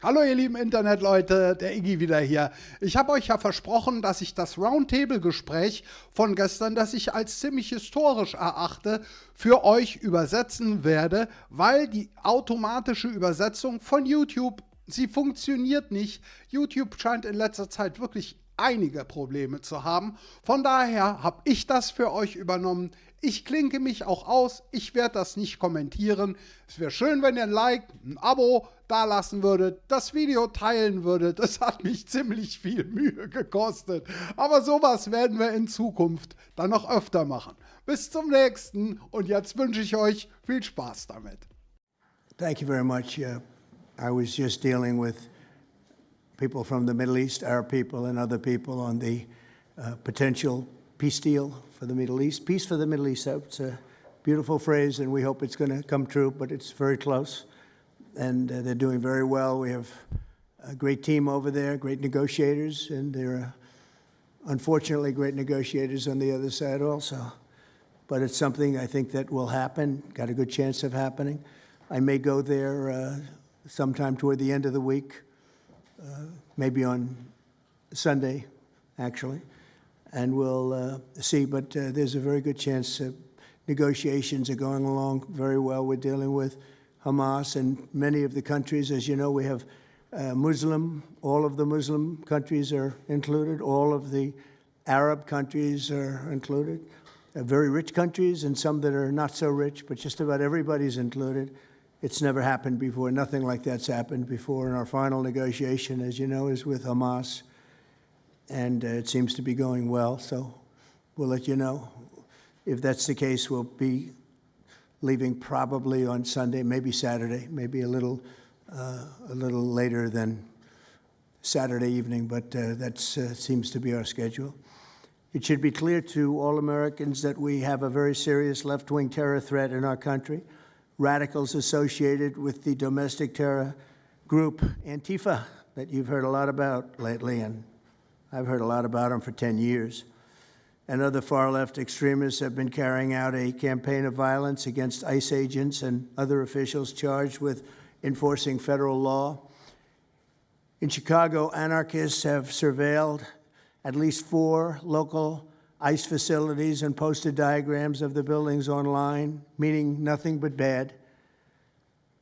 Hallo ihr lieben Internetleute, der Iggy wieder hier. Ich habe euch ja versprochen, dass ich das Roundtable-Gespräch von gestern, das ich als ziemlich historisch erachte, für euch übersetzen werde, weil die automatische Übersetzung von YouTube, sie funktioniert nicht. YouTube scheint in letzter Zeit wirklich einige Probleme zu haben. Von daher habe ich das für euch übernommen. Ich klinke mich auch aus, ich werde das nicht kommentieren. Es wäre schön, wenn ihr ein Like, ein Abo da lassen würdet, das Video teilen würdet. Das hat mich ziemlich viel Mühe gekostet. Aber sowas werden wir in Zukunft dann noch öfter machen. Bis zum nächsten und jetzt wünsche ich euch viel Spaß damit. Thank you very much. I was just dealing with people from the Middle East, Arab people and other people on the potential peace deal for the Middle East. Peace for the Middle East, that's a beautiful phrase and we hope it's going to come true, but it's very close. And they're doing very well. We have a great team over there, great negotiators, and there are unfortunately great negotiators on the other side also. But it's something I think that will happen, got a good chance of happening. I may go there sometime toward the end of the week, maybe on Sunday, actually, and we'll see. But there's a very good chance negotiations are going along very well. We're dealing with Hamas and many of the countries. As you know, we have Muslim, all of the Muslim countries are included, all of the Arab countries are included, very rich countries and some that are not so rich, but just about everybody's included. It's never happened before. Nothing like that's happened before. And our final negotiation, as you know, is with Hamas. And it seems to be going well, so we'll let you know. If that's the case, we'll be leaving probably on Sunday, maybe Saturday, maybe a little later than Saturday evening, but that seems to be our schedule. It should be clear to all Americans that we have a very serious left-wing terror threat in our country. Radicals associated with the domestic terror group Antifa that you've heard a lot about lately, and I've heard a lot about them for 10 years. And other far-left extremists have been carrying out a campaign of violence against ICE agents and other officials charged with enforcing federal law. In Chicago, anarchists have surveilled at least 4 local ICE facilities and posted diagrams of the buildings online, meaning nothing but bad,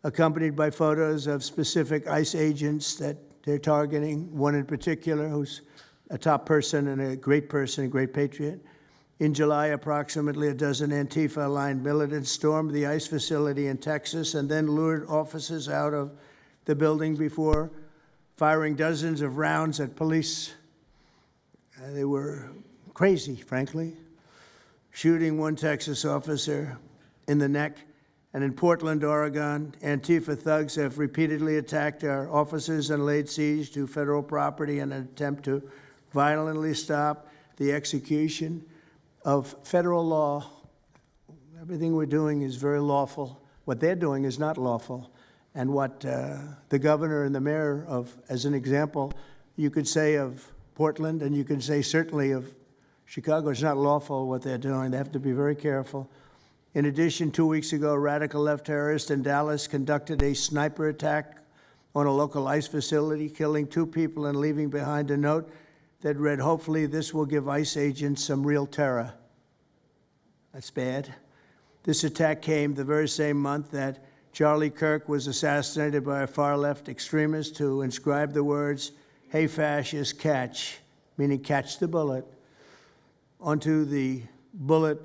accompanied by photos of specific ICE agents that they're targeting, one in particular who's a top person and a great patriot. In July, approximately a dozen Antifa-aligned militants stormed the ICE facility in Texas and then lured officers out of the building before firing dozens of rounds at police. They were crazy, frankly, shooting one Texas officer in the neck. And in Portland, Oregon, Antifa thugs have repeatedly attacked our officers and laid siege to federal property in an attempt to violently stop the execution of federal law. Everything we're doing is very lawful. What they're doing is not lawful. And what the governor and the mayor of, as an example, you could say of Portland and you could say certainly of Chicago, it's not lawful what they're doing. They have to be very careful. In addition, 2 weeks ago, a radical left terrorist in Dallas conducted a sniper attack on a local ICE facility, killing 2 people and leaving behind a note that read, "Hopefully this will give ICE agents some real terror." That's bad. This attack came the very same month that Charlie Kirk was assassinated by a far-left extremist who inscribed the words, "Hey fascist, catch," meaning catch the bullet, onto the bullet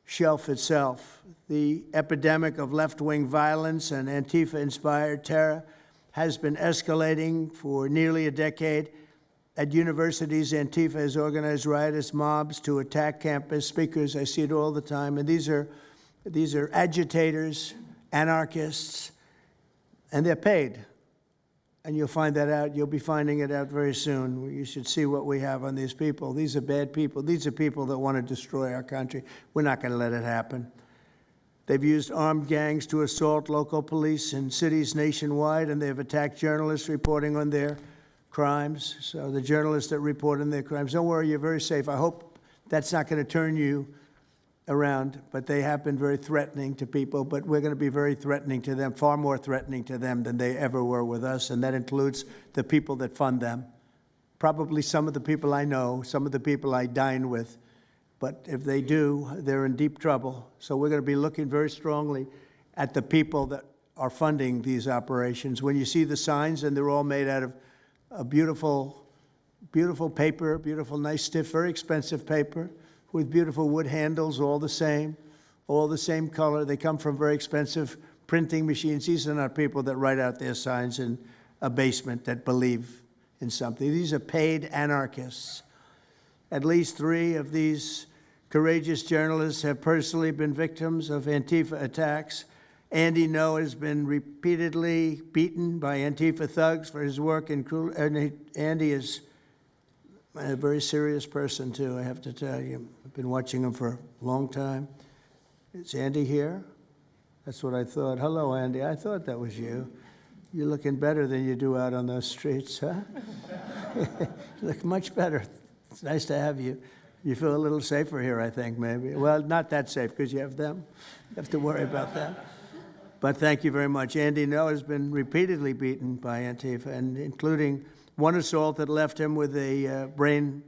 shelf itself. The epidemic of left-wing violence and Antifa-inspired terror has been escalating for nearly a decade. At universities, Antifa has organized riotous mobs to attack campus speakers. I see it all the time. And these are agitators, anarchists, and they're paid. And you'll find that out. You'll be finding it out very soon. You should see what we have on these people. These are bad people. These are people that want to destroy our country. We're not going to let it happen. They've used armed gangs to assault local police in cities nationwide, and they've attacked journalists reporting on their crimes. So the journalists that report on their crimes, don't worry, you're very safe. I hope that's not going to turn you around, but they have been very threatening to people, but we're going to be very threatening to them, far more threatening to them than they ever were with us, and that includes the people that fund them. Probably some of the people I know, some of the people I dine with, but if they do, they're in deep trouble. So we're going to be looking very strongly at the people that are funding these operations. When you see the signs, and they're all made out of a beautiful, beautiful paper, beautiful, nice, stiff, very expensive paper, with beautiful wood handles, all the same color. They come from very expensive printing machines. These are not people that write out their signs in a basement that believe in something. These are paid anarchists. At least 3 of these courageous journalists have personally been victims of Antifa attacks. Andy No has been repeatedly beaten by Antifa thugs for his work in Andy is a very serious person, too, I have to tell you. I've been watching him for a long time. Is Andy here? That's what I thought. Hello, Andy. I thought that was you. You're looking better than you do out on those streets, huh? You look much better. It's nice to have you. You feel a little safer here, I think, maybe. Well, not that safe, because you have them. You have to worry about that. But thank you very much. Andy No has been repeatedly beaten by Antifa, and including one assault that left him with a brain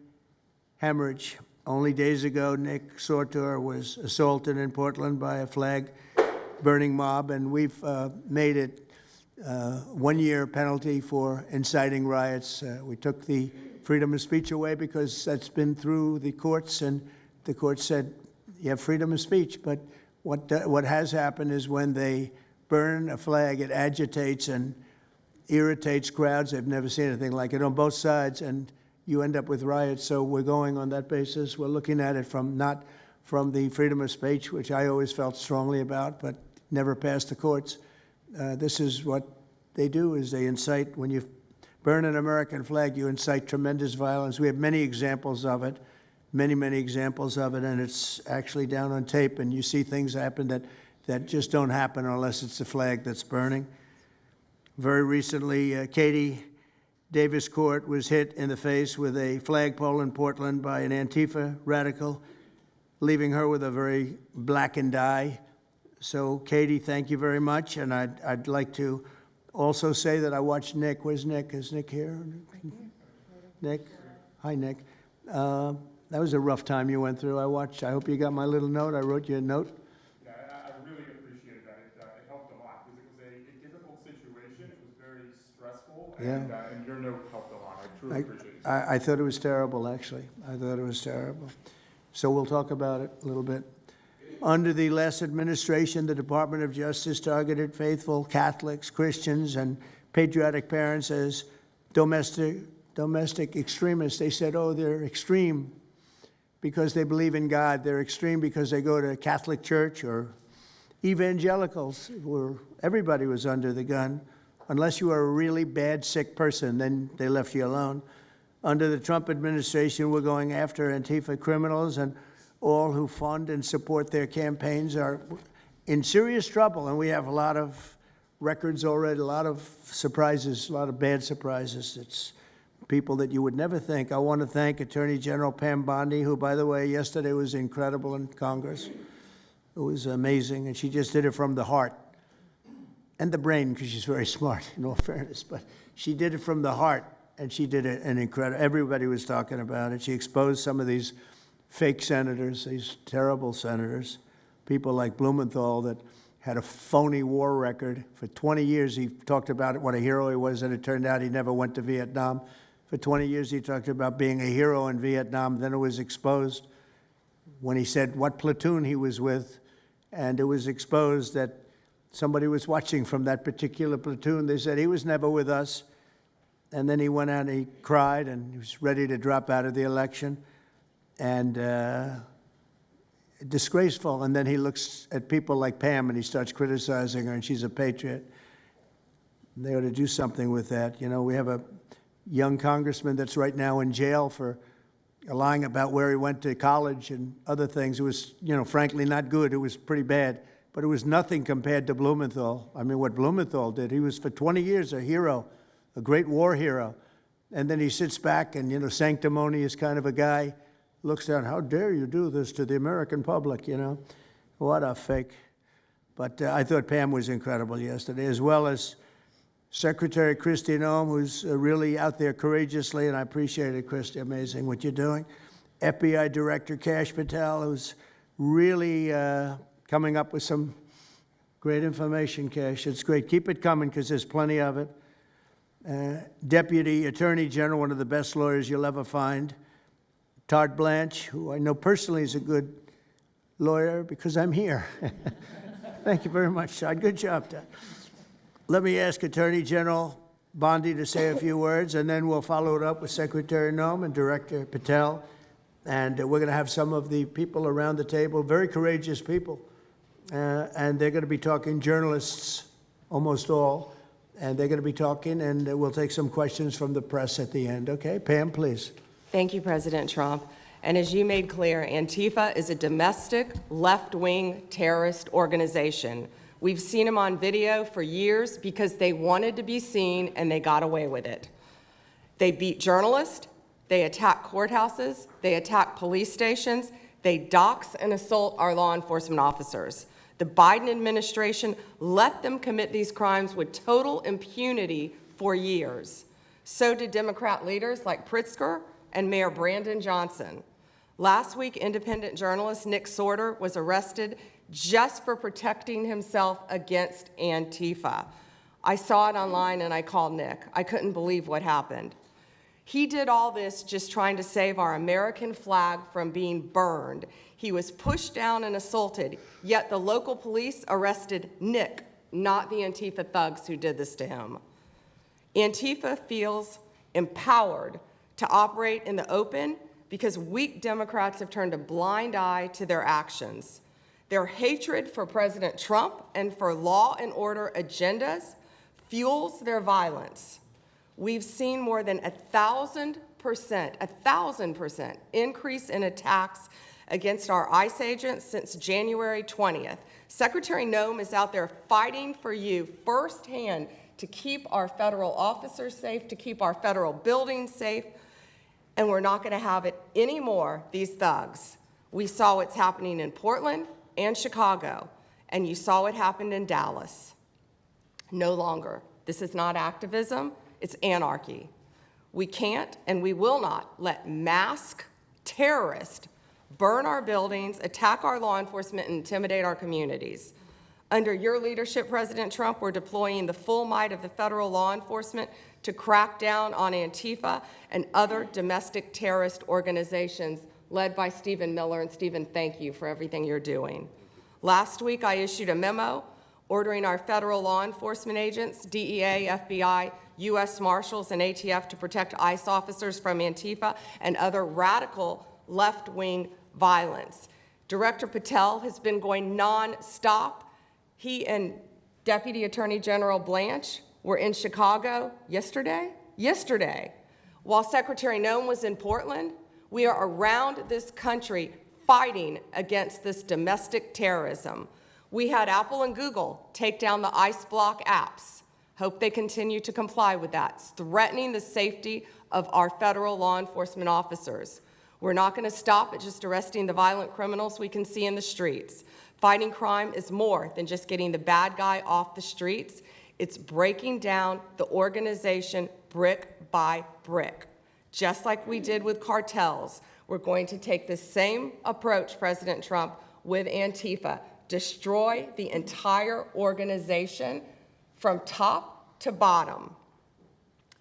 hemorrhage. Only days ago, Nick Sortor was assaulted in Portland by a flag-burning mob, and we've made it 1-year penalty for inciting riots. We took the freedom of speech away because that's been through the courts, and the court said you have freedom of speech. But what has happened is when they burn a flag, it agitates and irritates crowds. They've never seen anything like it on both sides, and you end up with riots. So we're going on that basis. We're looking at it from not from the freedom of speech, which I always felt strongly about, but never passed the courts. This is what they do, is they incite. When you burn an American flag, you incite tremendous violence. We have many examples of it, many examples of it, and it's actually down on tape, and you see things happen that just don't happen unless it's the flag that's burning. Very recently, Katie Davis Court was hit in the face with a flagpole in Portland by an Antifa radical, leaving her with a very blackened eye. So, Katie, thank you very much. And I'd like to also say that I watched Nick. Where's Nick? Is Nick here? Nick? Hi, Nick. That was a rough time you went through. I hope you got my little note. I wrote you a note. Yeah, I really appreciated that. It helped a lot because it was a difficult situation. It was very stressful, and your note helped a lot. I truly appreciate it. I thought it was terrible, actually. I thought it was terrible. So we'll talk about it a little bit. Under the last administration, the Department of Justice targeted faithful Catholics, Christians, and patriotic parents as domestic extremists. They said, oh, they're extreme because they believe in God. They're extreme because they go to Catholic church, or evangelicals, where everybody was under the gun. Unless you were a really bad, sick person, then they left you alone. Under the Trump administration, we're going after Antifa criminals, and all who fund and support their campaigns are in serious trouble. And we have a lot of records already, a lot of surprises, a lot of bad surprises. It's people that you would never think. I want to thank Attorney General Pam Bondi, who, by the way, yesterday was incredible in Congress. It was amazing, and she just did it from the heart and the brain, because she's very smart, in all fairness. But she did it from the heart, and she did it an incredible. Everybody was talking about it. She exposed some of these fake senators, these terrible senators, people like Blumenthal that had a phony war record. For 20 years, he talked about it, what a hero he was, and it turned out he never went to Vietnam. For 20 years, he talked about being a hero in Vietnam. Then it was exposed when he said what platoon he was with, and it was exposed that somebody was watching from that particular platoon. They said he was never with us. And then he went out and he cried, and he was ready to drop out of the election. And disgraceful. And then he looks at people like Pam and he starts criticizing her, and she's a patriot. And they ought to do something with that. You know, we have a young congressman that's right now in jail for lying about where he went to college and other things. It was, you know, frankly not good. It was pretty bad. But it was nothing compared to Blumenthal. I mean, what Blumenthal did, he was for 20 years a hero, a great war hero. And then he sits back and, you know, sanctimonious kind of a guy. looks down, how dare you do this to the American public, you know? What a fake. But I thought Pam was incredible yesterday, as well as Secretary Kristi Noem, who's really out there courageously, and I appreciate it, Kristi, amazing what you're doing. FBI Director Kash Patel, who's really coming up with some great information, Kash. It's great. Keep it coming, because there's plenty of it. Deputy Attorney General, one of the best lawyers you'll ever find, Todd Blanche, who I know personally is a good lawyer because I'm here. Thank you very much, Todd. Good job, Todd. Let me ask Attorney General Bondi to say a few words, and then we'll follow it up with Secretary Noem and Director Patel. And we're going to have some of the people around the table, very courageous people, and they're going to be talking, journalists, almost all, and they're going to be talking, and we'll take some questions from the press at the end. Okay, Pam, please. Thank you, President Trump. And as you made clear, Antifa is a domestic left-wing terrorist organization. We've seen them on video for years because they wanted to be seen and they got away with it. They beat journalists, they attack courthouses, they attack police stations, they dox and assault our law enforcement officers. The Biden administration let them commit these crimes with total impunity for years. So did Democrat leaders like Pritzker and Mayor Brandon Johnson. Last week, independent journalist Nick Sorter was arrested just for protecting himself against Antifa. I saw it online and I called Nick. I couldn't believe what happened. He did all this just trying to save our American flag from being burned. He was pushed down and assaulted, yet the local police arrested Nick, not the Antifa thugs who did this to him. Antifa feels empowered to operate in the open because weak Democrats have turned a blind eye to their actions. Their hatred for President Trump and for law and order agendas fuels their violence. We've seen more than 1,000% increase in attacks against our ICE agents since January 20th. Secretary Noem is out there fighting for you firsthand to keep our federal officers safe, to keep our federal buildings safe, and we're not going to have it anymore, these thugs. We saw what's happening in Portland and Chicago, and you saw what happened in Dallas. No longer. This is not activism, it's anarchy. We can't and we will not let masked terrorists burn our buildings, attack our law enforcement, and intimidate our communities. Under your leadership, President Trump, we're deploying the full might of the federal law enforcement to crack down on Antifa and other domestic terrorist organizations led by Stephen Miller. And Stephen, thank you for everything you're doing. Last week, I issued a memo ordering our federal law enforcement agents, DEA, FBI, US Marshals, and ATF to protect ICE officers from Antifa and other radical left-wing violence. Director Patel has been going non-stop. He and Deputy Attorney General Blanche were in Chicago yesterday. While Secretary Noem was in Portland, we are around this country fighting against this domestic terrorism. We had Apple and Google take down the ICE block apps. Hope they continue to comply with that. It's threatening the safety of our federal law enforcement officers. We're not going to stop at just arresting the violent criminals we can see in the streets. Fighting crime is more than just getting the bad guy off the streets. It's breaking down the organization brick by brick. Just like we did with cartels, we're going to take the same approach, President Trump, with Antifa. Destroy the entire organization from top to bottom.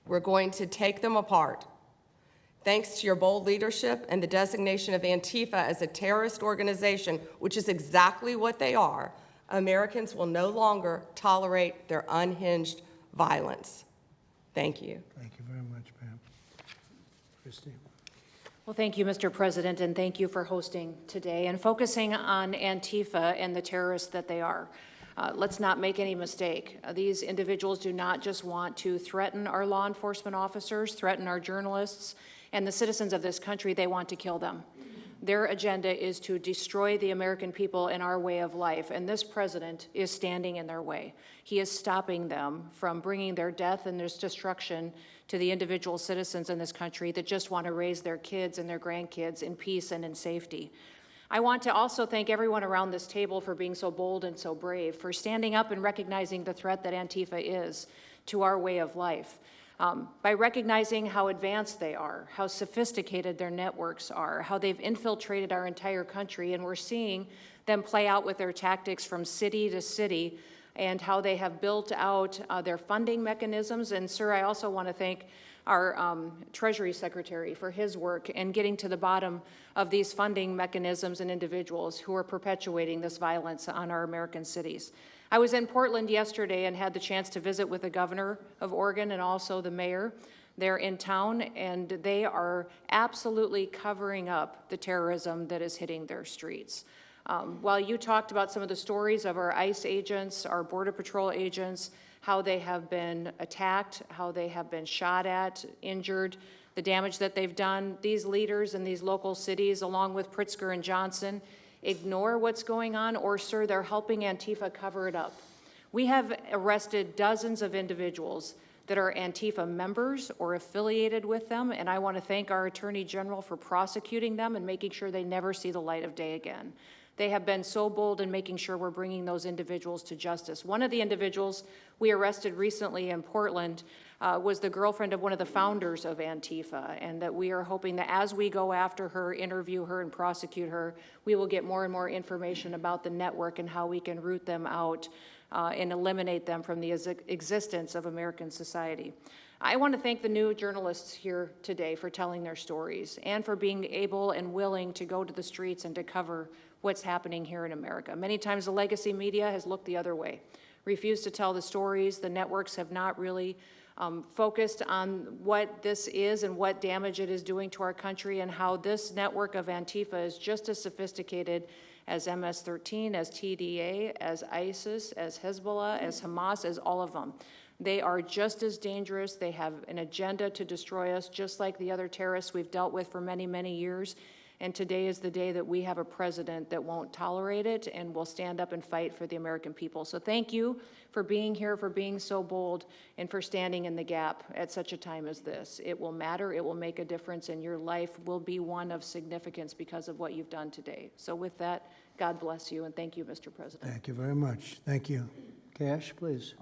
We're going to take them apart. Thanks to your bold leadership and the designation of Antifa as a terrorist organization, which is exactly what they are, Americans will no longer tolerate their unhinged violence. Thank you. Thank you very much, Pam. Kristi. Well, thank you, Mr. President, and thank you for hosting today and focusing on Antifa and the terrorists that they are. Let's not make any mistake. These individuals do not just want to threaten our law enforcement officers, threaten our journalists, and the citizens of this country. They want to kill them. Their agenda is to destroy the American people and our way of life, and this president is standing in their way. He is stopping them from bringing their death and their destruction to the individual citizens in this country that just want to raise their kids and their grandkids in peace and in safety. I want to also thank everyone around this table for being so bold and so brave, for standing up and recognizing the threat that Antifa is to our way of life. By recognizing how advanced they are, how sophisticated their networks are, how they've infiltrated our entire country, and we're seeing them play out with their tactics from city to city, and how they have built out their funding mechanisms. And sir, I also want to thank our Treasury Secretary for his work in getting to the bottom of these funding mechanisms and individuals who are perpetuating this violence on our American cities. I was in Portland yesterday and had the chance to visit with the governor of Oregon and also the mayor. They're in town, and they are absolutely covering up the terrorism that is hitting their streets. While you talked about some of the stories of our ICE agents, our Border Patrol agents, how they have been attacked, how they have been shot at, injured, the damage that they've done, these leaders in these local cities, along with Pritzker and Johnson, ignore what's going on, or, sir, they're helping Antifa cover it up. We have arrested dozens of individuals that are Antifa members or affiliated with them, and I want to thank our Attorney General for prosecuting them and making sure they never see the light of day again. They have been so bold in making sure we're bringing those individuals to justice. One of the individuals we arrested recently in Portland was the girlfriend of one of the founders of Antifa, and that we are hoping that as we go after her, interview her, and prosecute her, we will get more and more information about the network and how we can root them out and eliminate them from the existence of American society. I want to thank the new journalists here today for telling their stories and for being able and willing to go to the streets and to cover what's happening here in America. Many times the legacy media has looked the other way, refused to tell the stories. The networks have not really focused on what this is and what damage it is doing to our country, and how this network of Antifa is just as sophisticated as MS-13, as TDA, as ISIS, as Hezbollah, as Hamas, as all of them. They are just as dangerous. They have an agenda to destroy us, just like the other terrorists we've dealt with for many, many years. And today is the day that we have a president that won't tolerate it and will stand up and fight for the American people. So thank you for being here, for being so bold, and for standing in the gap at such a time as this. It will matter, it will make a difference, and your life will be one of significance because of what you've done today. So with that, God bless you, and thank you, Mr. President. Thank you very much. Thank you. Cash, please.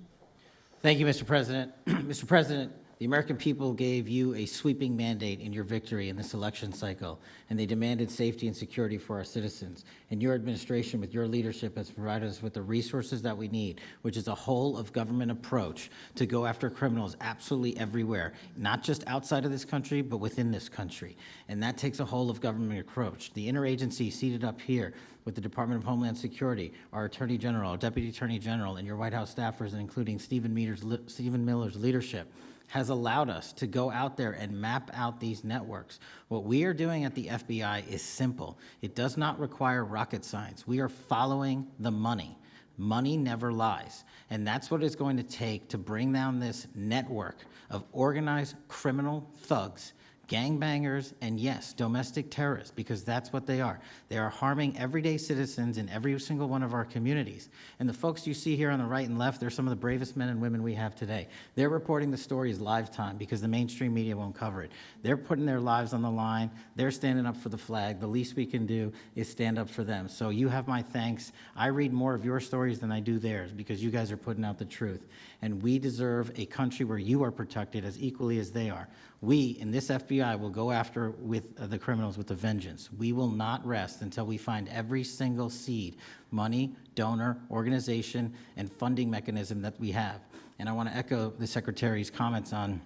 Thank you, Mr. President. Mr. President, the American people gave you a sweeping mandate in your victory in this election cycle, and they demanded safety and security for our citizens. And your administration, with your leadership, has provided us with the resources that we need, which is a whole-of-government approach to go after criminals absolutely everywhere, not just outside of this country, but within this country. And that takes a whole-of-government approach. The interagency seated up here with the Department of Homeland Security, our Attorney General, our Deputy Attorney General, and your White House staffers, including Stephen Miller's leadership, has allowed us to go out there and map out these networks. What we are doing at the FBI is simple. It does not require rocket science. We are following the money. Money never lies. And that's what it's going to take to bring down this network of organized criminal thugs, gangbangers, and yes, domestic terrorists, because that's what they are. They are harming everyday citizens in every single one of our communities. And the folks you see here on the right and left, they're some of the bravest men and women we have today. They're reporting the stories live time because the mainstream media won't cover it. They're putting their lives on the line. They're standing up for the flag. The least we can do is stand up for them. So you have my thanks. I read more of your stories than I do theirs because you guys are putting out the truth. And we deserve a country where you are protected as equally as they are. We, in this FBI, will go after with the criminals with a vengeance. We will not rest until we find every single seed, money, donor, organization, and funding mechanism that we have. And I want to echo the Secretary's comments on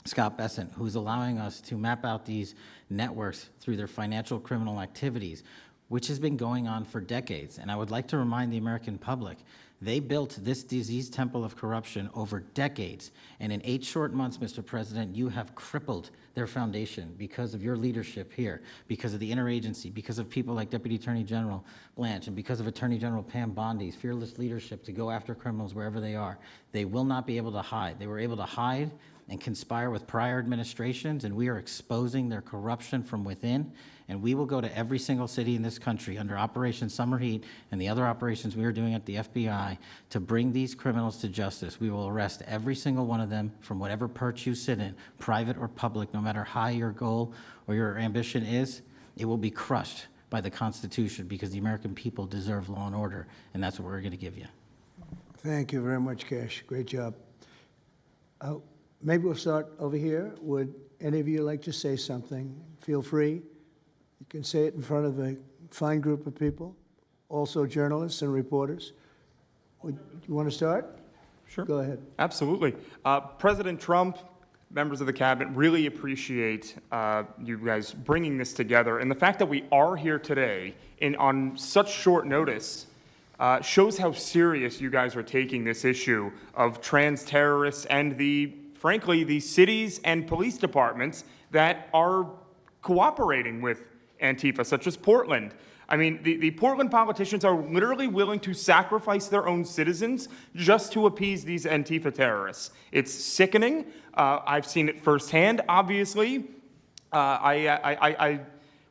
Scott Bessent, who's allowing us to map out these networks through their financial criminal activities, which has been going on for decades. And I would like to remind the American public, they built this diseased temple of corruption over decades. And in 8 short months, Mr. President, you have crippled their foundation because of your leadership here, because of the interagency, because of people like Deputy Attorney General Blanche, and because of Attorney General Pam Bondi's fearless leadership to go after criminals wherever they are. They will not be able to hide. They were able to hide and conspire with prior administrations, and we are exposing their corruption from within. And we will go to every single city in this country under Operation Summer Heat and the other operations we are doing at the FBI to bring these criminals to justice. We will arrest every single one of them from whatever perch you sit in, private or public, no matter how your goal or your ambition is. It will be crushed by the Constitution because the American people deserve law and order, and that's what we're going to give you. Thank you very much, Cash. Great job. Maybe we'll start over here. Would any of you like to say something? Feel free. You can say it in front of a fine group of people, also journalists and reporters. You want to start? Sure. Go ahead. Absolutely. President Trump, members of the cabinet, really appreciate you guys bringing this together. And the fact that we are here today on such short notice shows how serious you guys are taking this issue of trans terrorists and frankly, the cities and police departments that are cooperating with Antifa, such as Portland. I mean, the Portland politicians are literally willing to sacrifice their own citizens just to appease these Antifa terrorists. It's sickening. I've seen it firsthand, obviously. When I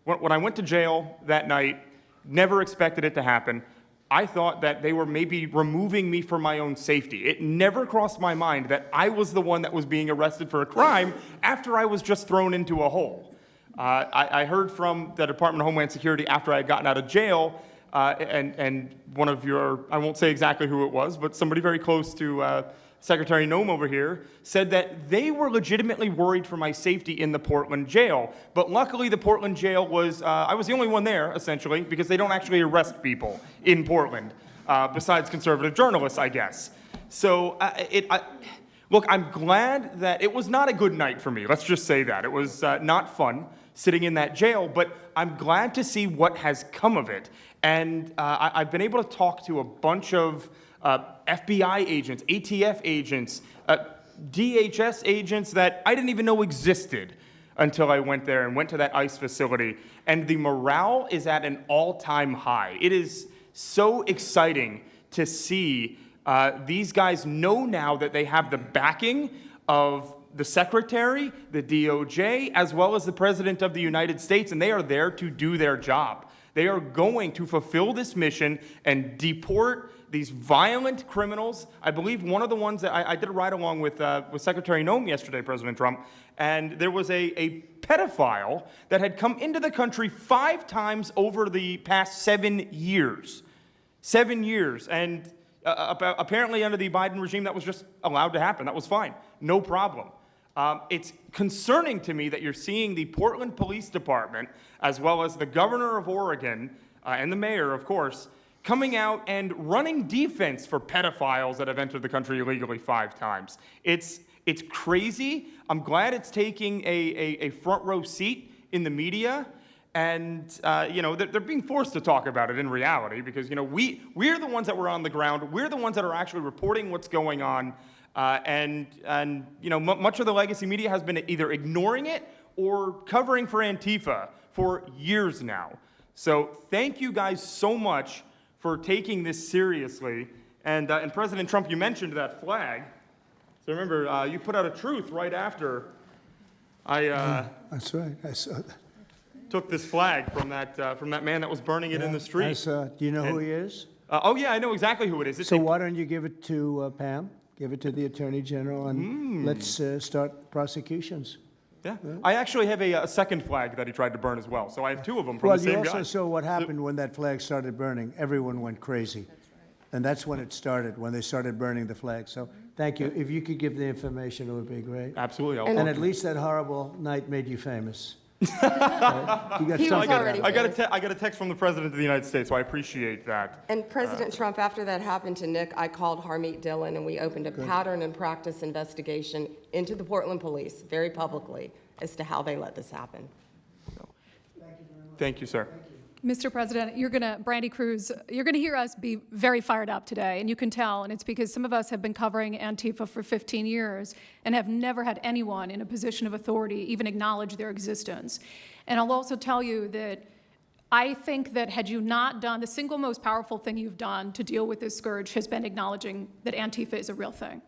went to jail that night, never expected it to happen. I thought that they were maybe removing me for my own safety. It never crossed my mind that I was the one that was being arrested for a crime after I was just thrown into a hole. I heard from the Department of Homeland Security after I had gotten out of jail, and one of your, I won't say exactly who it was, but somebody very close to Secretary Noem over here, said that they were legitimately worried for my safety in the Portland jail. But luckily, the Portland jail was, I was the only one there, essentially, because they don't actually arrest people in Portland, besides conservative journalists, I guess. So, look, I'm glad that it was not a good night for me. Let's just say that. It was not fun sitting in that jail, but I'm glad to see what has come of it. And I've been able to talk to a bunch of FBI agents, ATF agents, DHS agents that I didn't even know existed until I went there and went to that ICE facility. And the morale is at an all-time high. It is so exciting to see these guys know now that they have the backing of the Secretary, the DOJ, as well as the President of the United States, and they are there to do their job. They are going to fulfill this mission and deport these violent criminals. I believe one of the ones that I did a ride-along with Secretary Noem yesterday, President Trump, and there was a pedophile that had come into the country 5 times over the past 7 years. 7 years, and apparently under the Biden regime, that was just allowed to happen. That was fine, no problem. It's concerning to me that you're seeing the Portland Police Department, as well as the governor of Oregon, and the mayor, of course, coming out and running defense for pedophiles that have entered the country illegally 5 times. It's crazy. I'm glad it's taking a front row seat in the media. And, they're being forced to talk about it in reality because, we're the ones that were on the ground. We're the ones that are actually reporting what's going on. Much of the legacy media has been either ignoring it or covering for Antifa for years now. So thank you guys so much for taking this seriously. And President Trump, you mentioned that flag. So remember, you put out a truth right after That's right. I saw that. Took this flag from that man that was burning it in the street. I saw it. Do you know who he is? Oh yeah, I know exactly who it is. So why don't you give it to Pam? Give it to the Attorney General, and let's start prosecutions. Yeah. I actually have a second flag that he tried to burn as well. So I have 2 of them from the same guy. Well, you also saw what happened when that flag started burning. Everyone went crazy. That's right. And that's when it started, when they started burning the flag. So thank you. If you could give the information, it would be great. Absolutely. And at least that horrible night made you famous. He was already I got a text from the President of the United States, so I appreciate that. And President Trump, after that happened to Nick, I called Harmeet Dillon and we opened a pattern and practice investigation into the Portland police very publicly as to how they let this happen. Thank you, sir. Mr. President, Brandy Cruz, you're going to hear us be very fired up today, and you can tell, and it's because some of us have been covering Antifa for 15 years and have never had anyone in a position of authority even acknowledge their existence. And I'll also tell you that I think that had you not done, the single most powerful thing you've done to deal with this scourge has been acknowledging that Antifa is a real thing.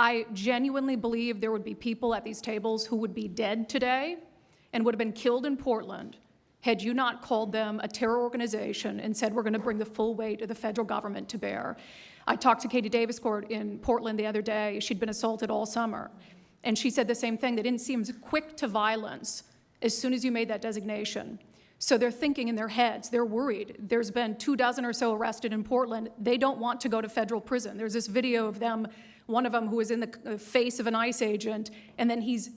I genuinely believe there would be people at these tables who would be dead today and would have been killed in Portland had you not called them a terror organization and said we're going to bring the full weight of the federal government to bear. I talked to Katie Daviscourt in Portland the other day. She'd been assaulted all summer. And she said the same thing. They didn't seem as quick to violence as soon as you made that designation. So they're thinking in their heads, they're worried. There's been 24 or so arrested in Portland. They don't want to go to federal prison. There's this video of them, one of them who was in the face of an ICE agent, and then he's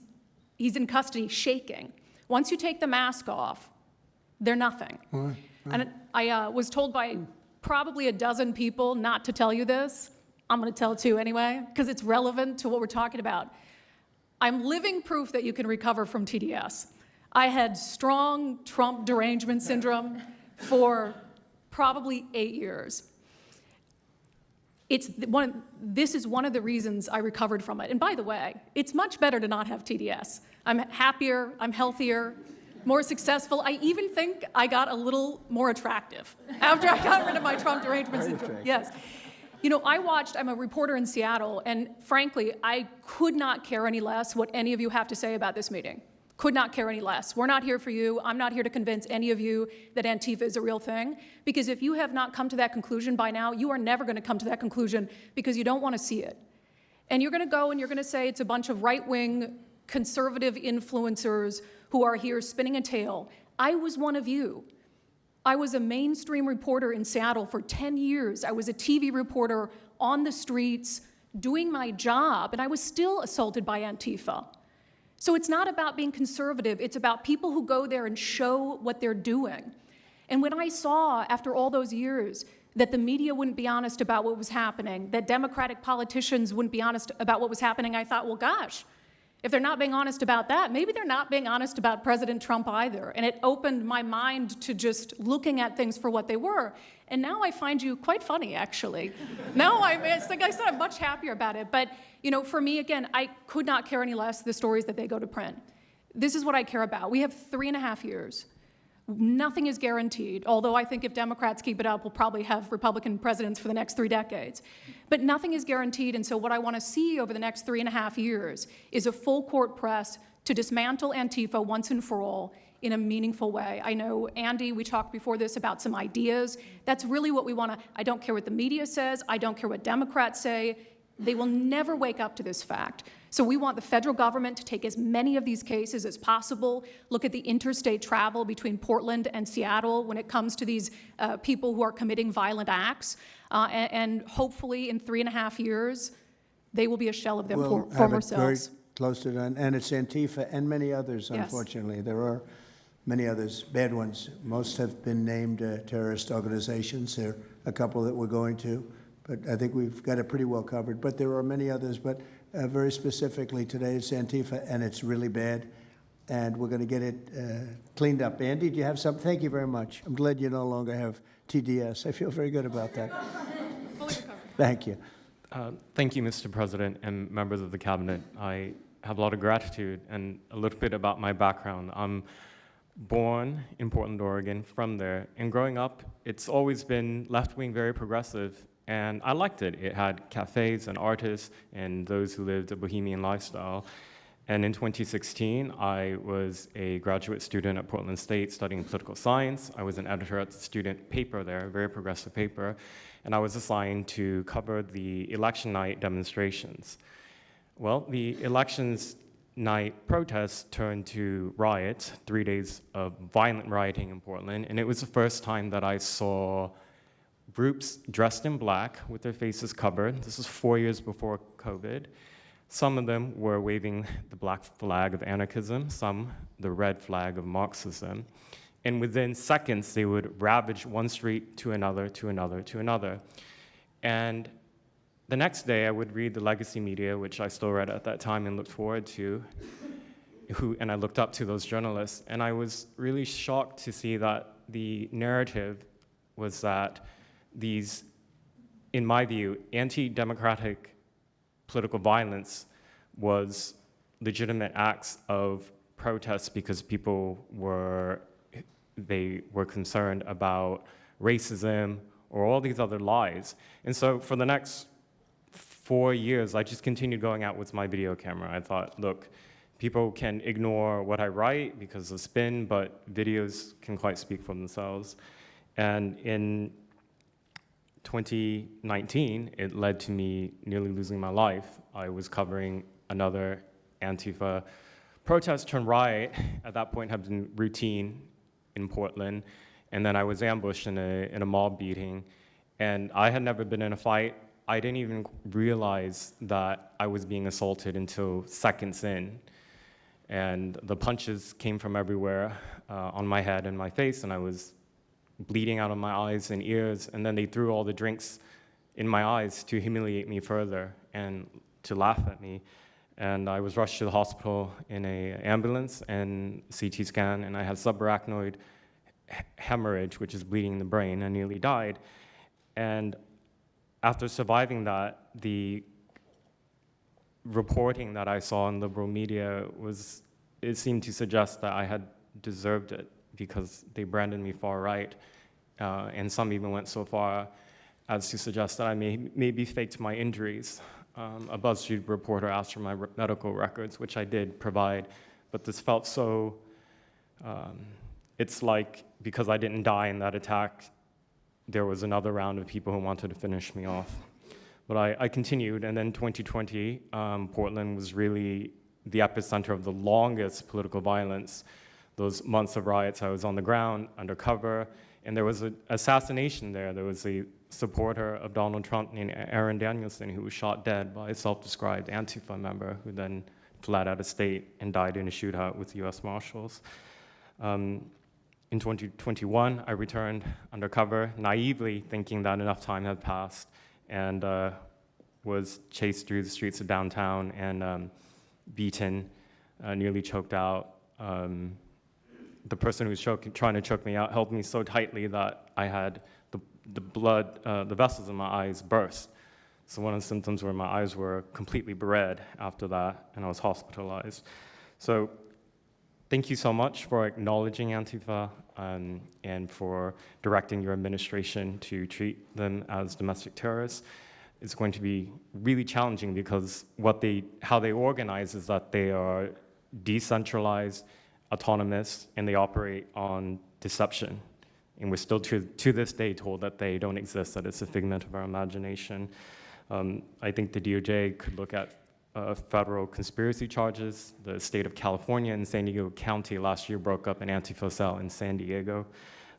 in custody shaking. Once you take the mask off, they're nothing. And I was told by probably a dozen people not to tell you this. I'm going to tell it to you anyway, because it's relevant to what we're talking about. I'm living proof that you can recover from TDS. I had strong Trump derangement syndrome for probably 8 years. This is one of the reasons I recovered from it. And by the way, it's much better to not have TDS. I'm happier, I'm healthier, more successful. I even think I got a little more attractive after I got rid of my Trump derangement syndrome. Yes. You know, I'm a reporter in Seattle, and frankly, I could not care any less what any of you have to say about this meeting. Could not care any less. We're not here for you. I'm not here to convince any of you that Antifa is a real thing, because if you have not come to that conclusion by now, you are never going to come to that conclusion because you don't want to see it. And you're going to go and you're going to say it's a bunch of right-wing conservative influencers who are here spinning a tale. I was one of you. I was a mainstream reporter in Seattle for 10 years. I was a TV reporter on the streets doing my job, and I was still assaulted by Antifa. So it's not about being conservative. It's about people who go there and show what they're doing. And when I saw, after all those years, that the media wouldn't be honest about what was happening, that Democratic politicians wouldn't be honest about what was happening, I thought, well, gosh, if they're not being honest about that, maybe they're not being honest about President Trump either. And it opened my mind to just looking at things for what they were. And now I find you quite funny, actually. Now, like I said, I'm much happier about it. But, you know, for me, again, I could not care any less the stories that they go to print. This is what I care about. We have 3.5 years. Nothing is guaranteed, although I think if Democrats keep it up, we'll probably have Republican presidents for the next 3 decades. But nothing is guaranteed, and so what I want to see over the next 3.5 years is a full court press to dismantle Antifa once and for all in a meaningful way. I know, Andy, we talked before this about some ideas. That's really what we want to, I don't care what the media says, I don't care what Democrats say. They will never wake up to this fact. So we want the federal government to take as many of these cases as possible, look at the interstate travel between Portland and Seattle when it comes to these people who are committing violent acts, and hopefully in 3.5 years, they will be a shell of their former selves. Very close to that, and it's Antifa and many others, Yes. unfortunately. There are many others, bad ones. Most have been named terrorist organizations. There are a couple that we're going to. But I think we've got it pretty well covered. But there are many others. But very specifically today, it's Antifa, and it's really bad. And we're going to get it cleaned up. Andy, do you have something? Thank you very much. I'm glad you no longer have TDS. I feel very good about that. Fully recovered. Thank you. Thank you, Mr. President and members of the Cabinet. I have a lot of gratitude, and a little bit about my background. I'm born in Portland, Oregon, from there. And growing up, it's always been left-wing, very progressive. And I liked it. It had cafes and artists and those who lived a bohemian lifestyle. And in 2016, I was a graduate student at Portland State studying political science. I was an editor at the student paper there, a very progressive paper. And I was assigned to cover the election night demonstrations. Well, the elections night protests turned to riots, 3 days of violent rioting in Portland. And it was the first time that I saw groups dressed in black with their faces covered. This is 4 years before COVID. Some of them were waving the black flag of anarchism, some the red flag of Marxism. And within seconds, they would ravage one street to another, to another, to another. And the next day, I would read the legacy media, which I still read at that time and looked forward to, and I looked up to those journalists. And I was really shocked to see that the narrative was that these, in my view, anti-democratic political violence was legitimate acts of protest because people were concerned about racism or all these other lies. And so for the next 4 years, I just continued going out with my video camera. I thought, look, people can ignore what I write because of spin, but videos can quite speak for themselves. And in 2019, it led to me nearly losing my life. I was covering another Antifa protest turned riot. At that point, had been routine in Portland. And then I was ambushed in a mob beating. And I had never been in a fight. I didn't even realize that I was being assaulted until seconds in. And the punches came from everywhere on my head and my face, and I was bleeding out of my eyes and ears, and then they threw all the drinks in my eyes to humiliate me further and to laugh at me. And I was rushed to the hospital in an ambulance and CT scan, and I had subarachnoid hemorrhage, which is bleeding in the brain. I nearly died. And after surviving that, the reporting that I saw in liberal media it seemed to suggest that I had deserved it because they branded me far right. And some even went so far as to suggest that I maybe faked my injuries. A BuzzFeed reporter asked for my medical records, which I did provide, but this felt so, it's like because I didn't die in that attack, there was another round of people who wanted to finish me off. But I continued, and then 2020, Portland was really the epicenter of the longest political violence. Those months of riots, I was on the ground, undercover, and there was an assassination there. There was a supporter of Donald Trump named Aaron Danielson who was shot dead by a self-described Antifa member who then fled out of state and died in a shootout with US Marshals. In 2021, I returned undercover, naively thinking that enough time had passed, and was chased through the streets of downtown and beaten, nearly choked out. The person who was trying to choke me out held me so tightly that I had the blood, the vessels in my eyes burst. So one of the symptoms were my eyes were completely red after that, and I was hospitalized. So thank you so much for acknowledging Antifa and for directing your administration to treat them as domestic terrorists. It's going to be really challenging because how they organize is that they are decentralized, autonomous, and they operate on deception. And we're still to this day told that they don't exist, that it's a figment of our imagination. I think the DOJ could look at federal conspiracy charges. The state of California and San Diego County last year broke up an Antifa cell in San Diego.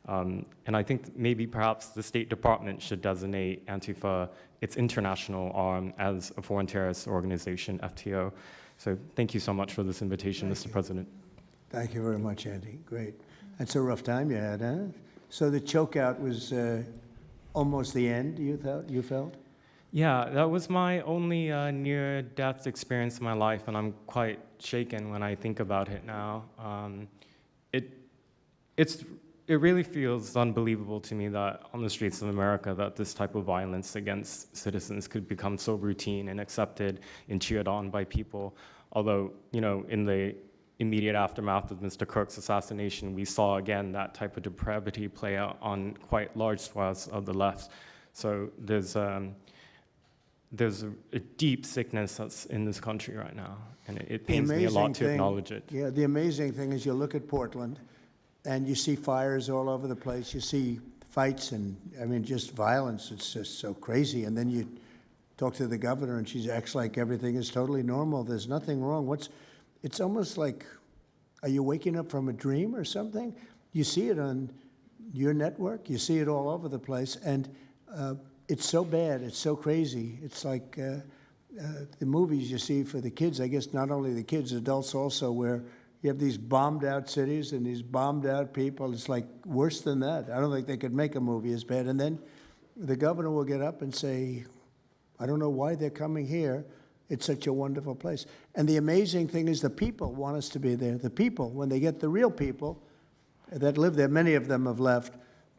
And I think maybe perhaps the State Department should designate Antifa, its international arm, as a foreign terrorist organization, FTO. So thank you so much for this invitation, Mr. President. Thank you very much, Andy. Great. That's a rough time you had, huh? So the chokeout was almost the end, you felt? Yeah, that was my only near-death experience in my life, and I'm quite shaken when I think about it now. It really feels unbelievable to me that on the streets of America that this type of violence against citizens could become so routine and accepted and cheered on by people. Although, in the immediate aftermath of Mr. Kirk's assassination, we saw again that type of depravity play out on quite large swaths of the left. So there's a deep sickness that's in this country right now, and it pains me a lot to acknowledge it. Yeah, the amazing thing is you look at Portland, and you see fires all over the place. You see fights and, just violence. It's just so crazy. And then you talk to the governor, and she acts like everything is totally normal. There's nothing wrong. It's almost like, are you waking up from a dream or something? You see it on your network. You see it all over the place. And it's so bad. It's so crazy. It's like the movies you see for the kids. I guess not only the kids, adults also, where you have these bombed out cities and these bombed out people. It's like worse than that. I don't think they could make a movie as bad. And then the governor will get up and say, I don't know why they're coming here. It's such a wonderful place. And the amazing thing is the people want us to be there. The people, when they get the real people that live there, many of them have left,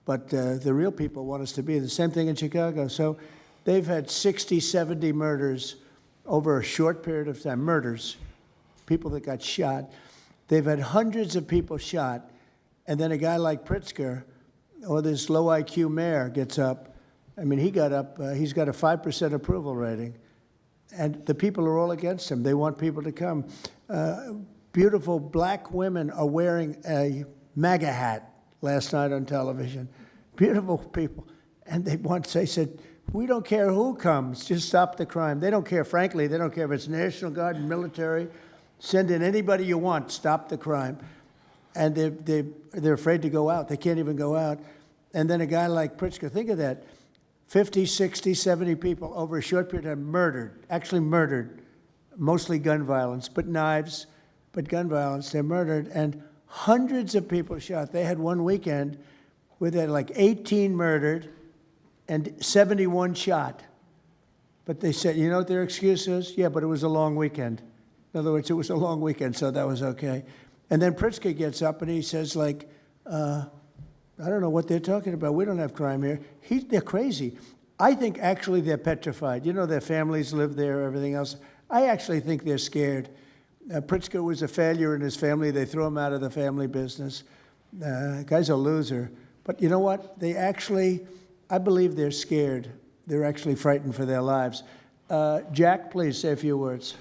but the real people want us to be. The same thing in Chicago. So they've had 60, 70 murders over a short period of time. Murders, people that got shot. They've had hundreds of people shot, and then a guy like Pritzker, or this low IQ mayor, gets up. He got up, he's got a 5% approval rating, And the people are all against him. They want people to come. Beautiful black women are wearing a MAGA hat last night on television. Beautiful people. And they said, we don't care who comes, just stop the crime. They don't care, frankly, they don't care if it's National Guard and military. Send in anybody you want, stop the crime. And they're afraid to go out. They can't even go out. And then a guy like Pritzker, think of that, 50, 60, 70 people over a short period of time murdered, actually murdered, mostly gun violence, but knives, but gun violence, they're murdered, and hundreds of people shot. They had one weekend where they had like 18 murdered and 71 shot. But they said, you know what their excuse is? Yeah, but it was a long weekend. In other words, it was a long weekend, so that was okay. And then Pritzker gets up and he says, like, I don't know what they're talking about. We don't have crime here. They're crazy. I think actually they're petrified. You know, their families live there, everything else. I actually think they're scared. Pritzker was a failure in his family. They threw him out of the family business. Guy's a loser. But you know what? They actually, I believe they're scared. They're actually frightened for their lives. Jack, please say a few words.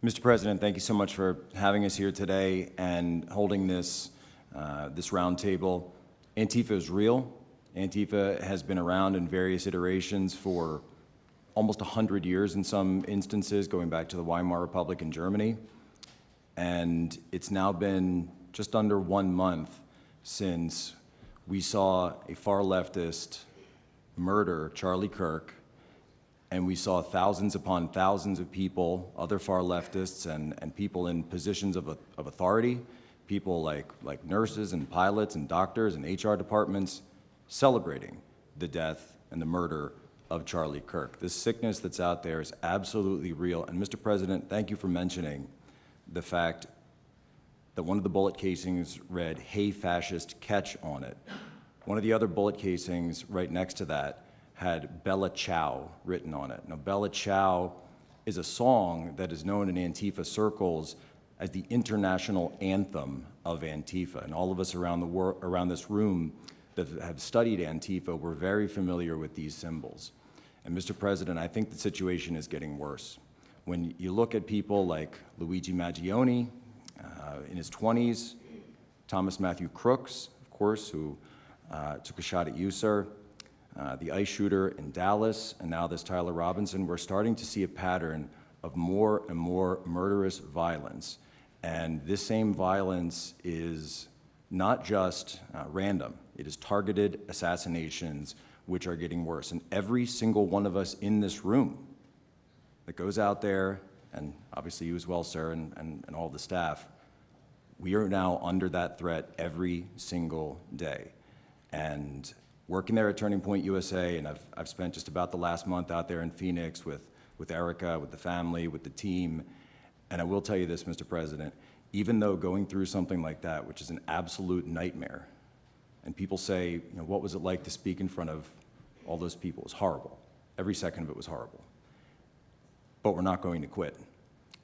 Mr. President, thank you so much for having us here today and holding this roundtable. Antifa is real. Antifa has been around in various iterations for almost 100 years in some instances, going back to the Weimar Republic in Germany. And it's now been just under 1 month since we saw a far leftist murder Charlie Kirk, and we saw thousands upon thousands of people, other far leftists and people in positions of authority, people like nurses and pilots and doctors and HR departments, celebrating the death and the murder of Charlie Kirk. This sickness that's out there is absolutely real. And Mr. President, thank you for mentioning the fact that one of the bullet casings read, "Hey fascist, catch" on it. One of the other bullet casings right next to that had Bella Ciao written on it. Now, Bella Ciao is a song that is known in Antifa circles as the international anthem of Antifa. And all of us around this room that have studied Antifa, we're very familiar with these symbols. And Mr. President, I think the situation is getting worse. When you look at people like Luigi Maggioni in his 20s, Thomas Matthew Crooks, of course, who took a shot at you, sir, the ICE shooter in Dallas, and now this Tyler Robinson, we're starting to see a pattern of more and more murderous violence. And this same violence is not just random. It is targeted assassinations, which are getting worse. And every single one of us in this room that goes out there, and obviously you as well, sir, and all the staff, we are now under that threat every single day. And working there at Turning Point USA, and I've spent just about the last month out there in Phoenix with Erica, with the family, with the team. And I will tell you this, Mr. President, even though going through something like that, which is an absolute nightmare, and people say, you know, what was it like to speak in front of all those people? It was horrible. Every second of it was horrible. But we're not going to quit.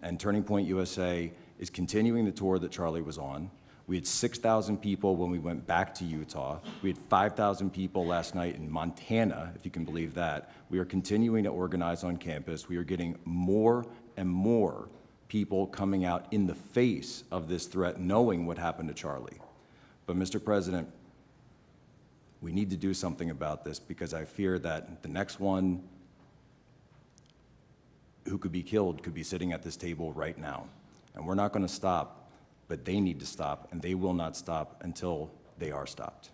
And Turning Point USA is continuing the tour that Charlie was on. We had 6,000 people when we went back to Utah. We had 5,000 people last night in Montana, if you can believe that. We are continuing to organize on campus. We are getting more and more people coming out in the face of this threat, knowing what happened to Charlie. But Mr. President, we need to do something about this, because I fear that the next one who could be killed could be sitting at this table right now. And we're not going to stop. But they need to stop, and they will not stop until they are stopped.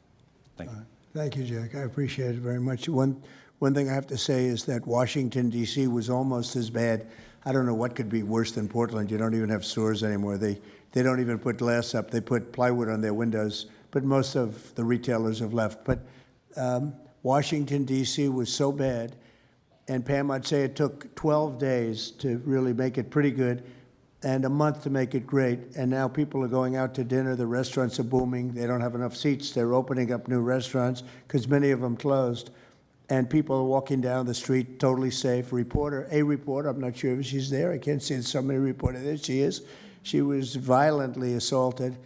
Thank you. Thank you, Jack. I appreciate it very much. One thing I have to say is that Washington, D.C. was almost as bad. I don't know what could be worse than Portland. You don't even have stores anymore. They don't even put glass up. They put plywood on their windows, but most of the retailers have left. But Washington, D.C. was so bad, and Pam, I'd say it took 12 days to really make it pretty good, and a month to make it great. And now people are going out to dinner. The restaurants are booming. They don't have enough seats. They're opening up new restaurants because many of them closed. And people are walking down the street totally safe. A reporter, I'm not sure if she's there. I can't see somebody reported it. She is. She was violently assaulted.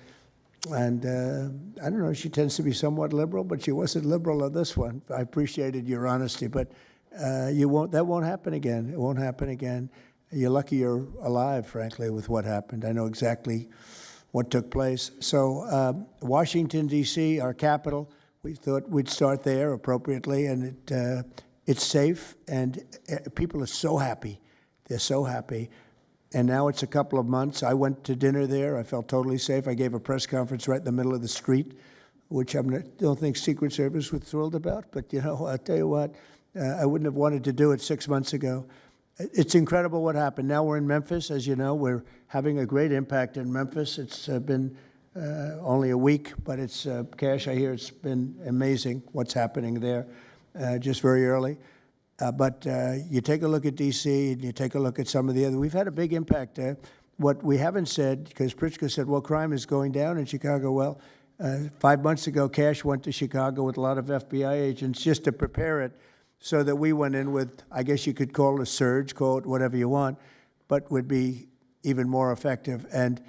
And I don't know, she tends to be somewhat liberal, but she wasn't liberal on this one. I appreciated your honesty. But That won't happen again. It won't happen again. You're lucky you're alive, frankly, with what happened. I know exactly what took place. So Washington, D.C., our capital, we thought we'd start there appropriately, and it's safe, and people are so happy. They're so happy. And now it's a couple of months. I went to dinner there. I felt totally safe. I gave a press conference right in the middle of the street, which I don't think Secret Service was thrilled about. But, you know, I'll tell you what, I wouldn't have wanted to do it 6 months ago. It's incredible what happened. Now we're in Memphis. As you know, we're having a great impact in Memphis. It's been only a week, but it's, Cash, I hear it's been amazing what's happening there, just very early. But you take a look at D.C. and you take a look at some of the other. We've had a big impact. What we haven't said, because Pritzker said, well, crime is going down in Chicago. Well, 5 months ago, Cash went to Chicago with a lot of FBI agents just to prepare it, so that we went in with, I guess you could call it a surge, call it whatever you want, but would be even more effective. And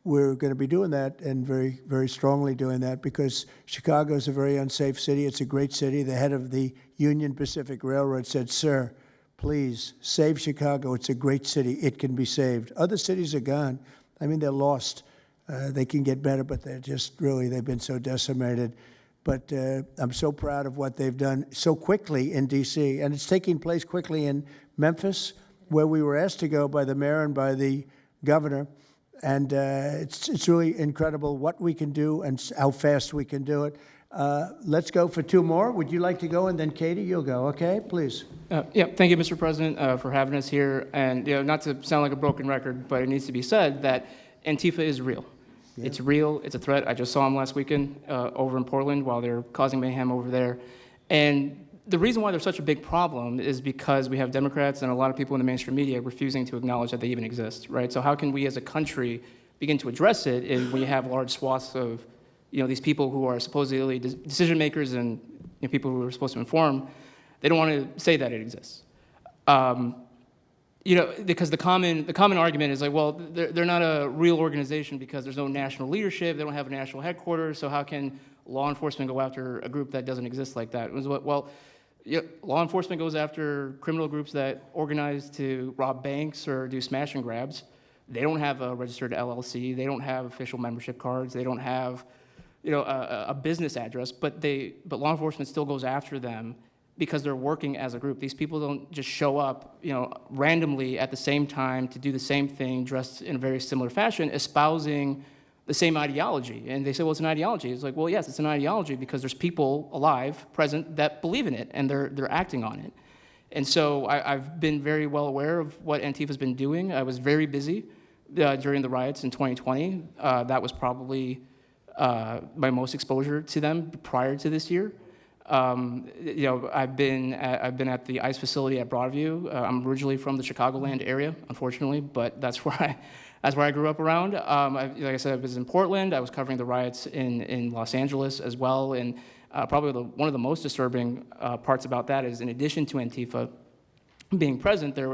we're going to be doing that, and very, very strongly doing that, because Chicago is a very unsafe city. It's a great city. The head of the Union Pacific Railroad said, sir, please save Chicago. It's a great city. It can be saved. Other cities are gone. I mean, they're lost. They can get better, but they're just really, they've been so decimated. But I'm so proud of what they've done so quickly in D.C., and it's taking place quickly in Memphis, where we were asked to go by the mayor and by the governor. And it's really incredible what we can do and how fast we can do it. Let's go for two more. Would you like to go? And then Katie, you'll go. Okay, please. Yeah, thank you, Mr. President, for having us here. And, you know, not to sound like a broken record, but it needs to be said that Antifa is real. Yeah. It's real. It's a threat. I just saw them last weekend over in Portland while they're causing mayhem over there. And the reason why they're such a big problem is because we have Democrats and a lot of people in the mainstream media refusing to acknowledge that they even exist, right? So how can we as a country begin to address it if we have large swaths of, you know, these people who are supposedly decision makers and, you know, people who are supposed to inform, they don't want to say that it exists. You know, because the common argument is like, well, they're not a real organization because there's no national leadership, they don't have a national headquarters, so how can law enforcement go after a group that doesn't exist like that? It was, well, you know, law enforcement goes after criminal groups that organize to rob banks or do smash and grabs. They don't have a registered LLC, they don't have official membership cards, they don't have, you know, a business address, but law enforcement still goes after them because they're working as a group. These people don't just show up, you know, randomly at the same time to do the same thing, dressed in a very similar fashion, espousing the same ideology. And they say, well, it's an ideology. It's like, well, yes, it's an ideology because there's people alive, present, that believe in it, and they're acting on it. And so I've been very well aware of what Antifa's been doing. I was very busy during the riots in 2020. That was probably my most exposure to them prior to this year. You know, I've been at the ICE facility at Broadview. I'm originally from the Chicagoland area, unfortunately, but that's where I grew up around. Like I said, I was in Portland. I was covering the riots in Los Angeles as well. And probably one of the most disturbing parts about that is, in addition to Antifa being present, they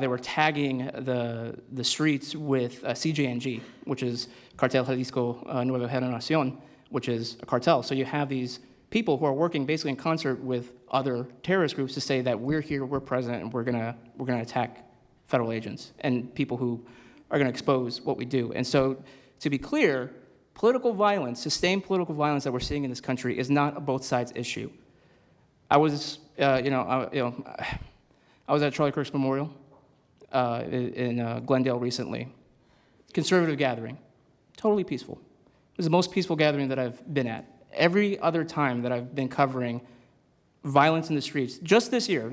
were tagging the streets with CJNG, which is Cartel Jalisco Nueva Generación, which is a cartel. So you have these people who are working basically in concert with other terrorist groups to say that we're here, we're present, and we're gonna attack federal agents and people who are gonna expose what we do. And so, to be clear, political violence, sustained political violence that we're seeing in this country is not a both sides issue. I was, I was at Charlie Kirk's memorial in Glendale recently. Conservative gathering, totally peaceful. It was the most peaceful gathering that I've been at. Every other time that I've been covering violence in the streets, just this year,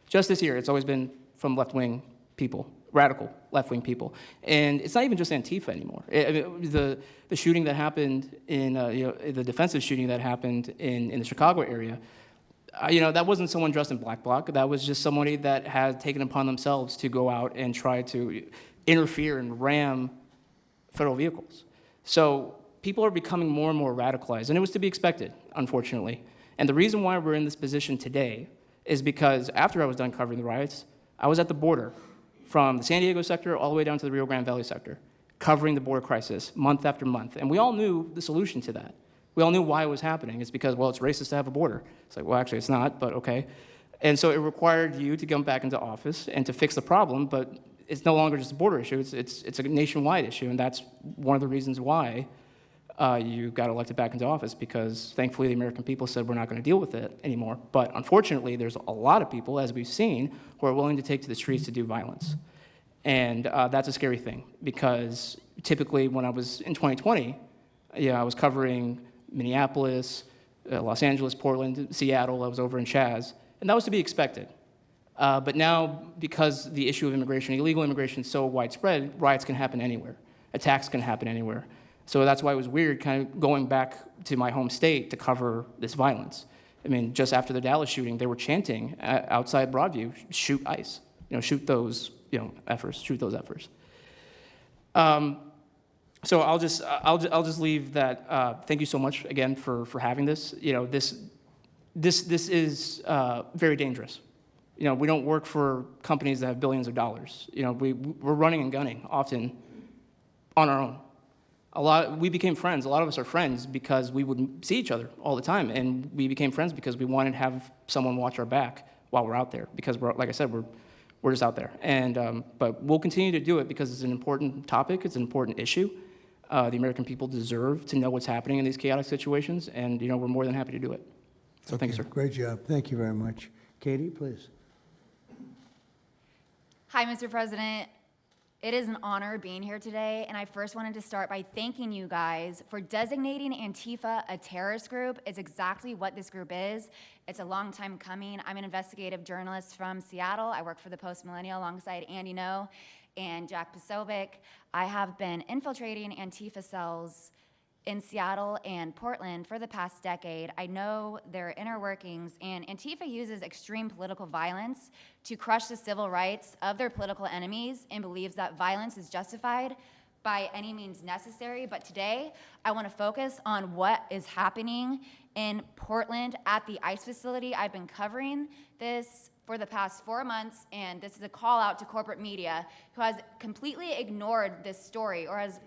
just this year, it's always been from left-wing people, radical left-wing people. And it's not even just Antifa anymore. The shooting that happened in, the defensive shooting that happened in the Chicago area, that wasn't someone dressed in black bloc. That was just somebody that had taken upon themselves to go out and try to interfere and ram federal vehicles. So people are becoming more and more radicalized, and it was to be expected, unfortunately. And the reason why we're in this position today is because after I was done covering the riots, I was at the border from the San Diego sector all the way down to the Rio Grande Valley sector, covering the border crisis month after month. And we all knew the solution to that. We all knew why it was happening. It's because, well, it's racist to have a border. It's like, well, actually, it's not, but okay. And so it required you to come back into office and to fix the problem, but it's no longer just a border issue, it's a nationwide issue, and that's one of the reasons why you got elected back into office, because thankfully the American people said we're not going to deal with it anymore. But unfortunately, there's a lot of people, as we've seen, who are willing to take to the streets to do violence. And that's a scary thing, because typically when I was in 2020, I was covering Minneapolis, Los Angeles, Portland, Seattle, I was over in Chaz, and that was to be expected. But now, because the issue of immigration, illegal immigration, is so widespread, riots can happen anywhere. Attacks can happen anywhere. So that's why it was weird kind of going back to my home state to cover this violence. I mean, just after the Dallas shooting, they were chanting outside Broadview, shoot ICE, shoot those, efforts, shoot those efforts. So I'll just leave that. Thank you so much again for having this. This is very dangerous. We don't work for companies that have billions of dollars. We're running and gunning often on our own. We became friends. A lot of us are friends because we would see each other all the time, and we became friends because we wanted to have someone watch our back while we're out there. Because like I said, we're just out there. And but we'll continue to do it because it's an important topic. It's an important issue. The American people deserve to know what's happening in these chaotic situations, and we're more than happy to do it. So thank you, sir. Great job. Thank you very much. Katie, please. Hi, Mr. President. It is an honor being here today, and I first wanted to start by thanking you guys for designating Antifa a terrorist group. It's exactly what this group is. It's a long time coming. I'm an investigative journalist from Seattle. I work for the Post Millennial alongside Andy No and Jack Posobiec. I have been infiltrating Antifa cells in Seattle and Portland for the past decade. I know their inner workings, and Antifa uses extreme political violence to crush the civil rights of their political enemies and believes that violence is justified by any means necessary. But today, I want to focus on what is happening in Portland at the ICE facility. I've been covering this for the past 4 months, and this is a call out to corporate media who has completely ignored this story or has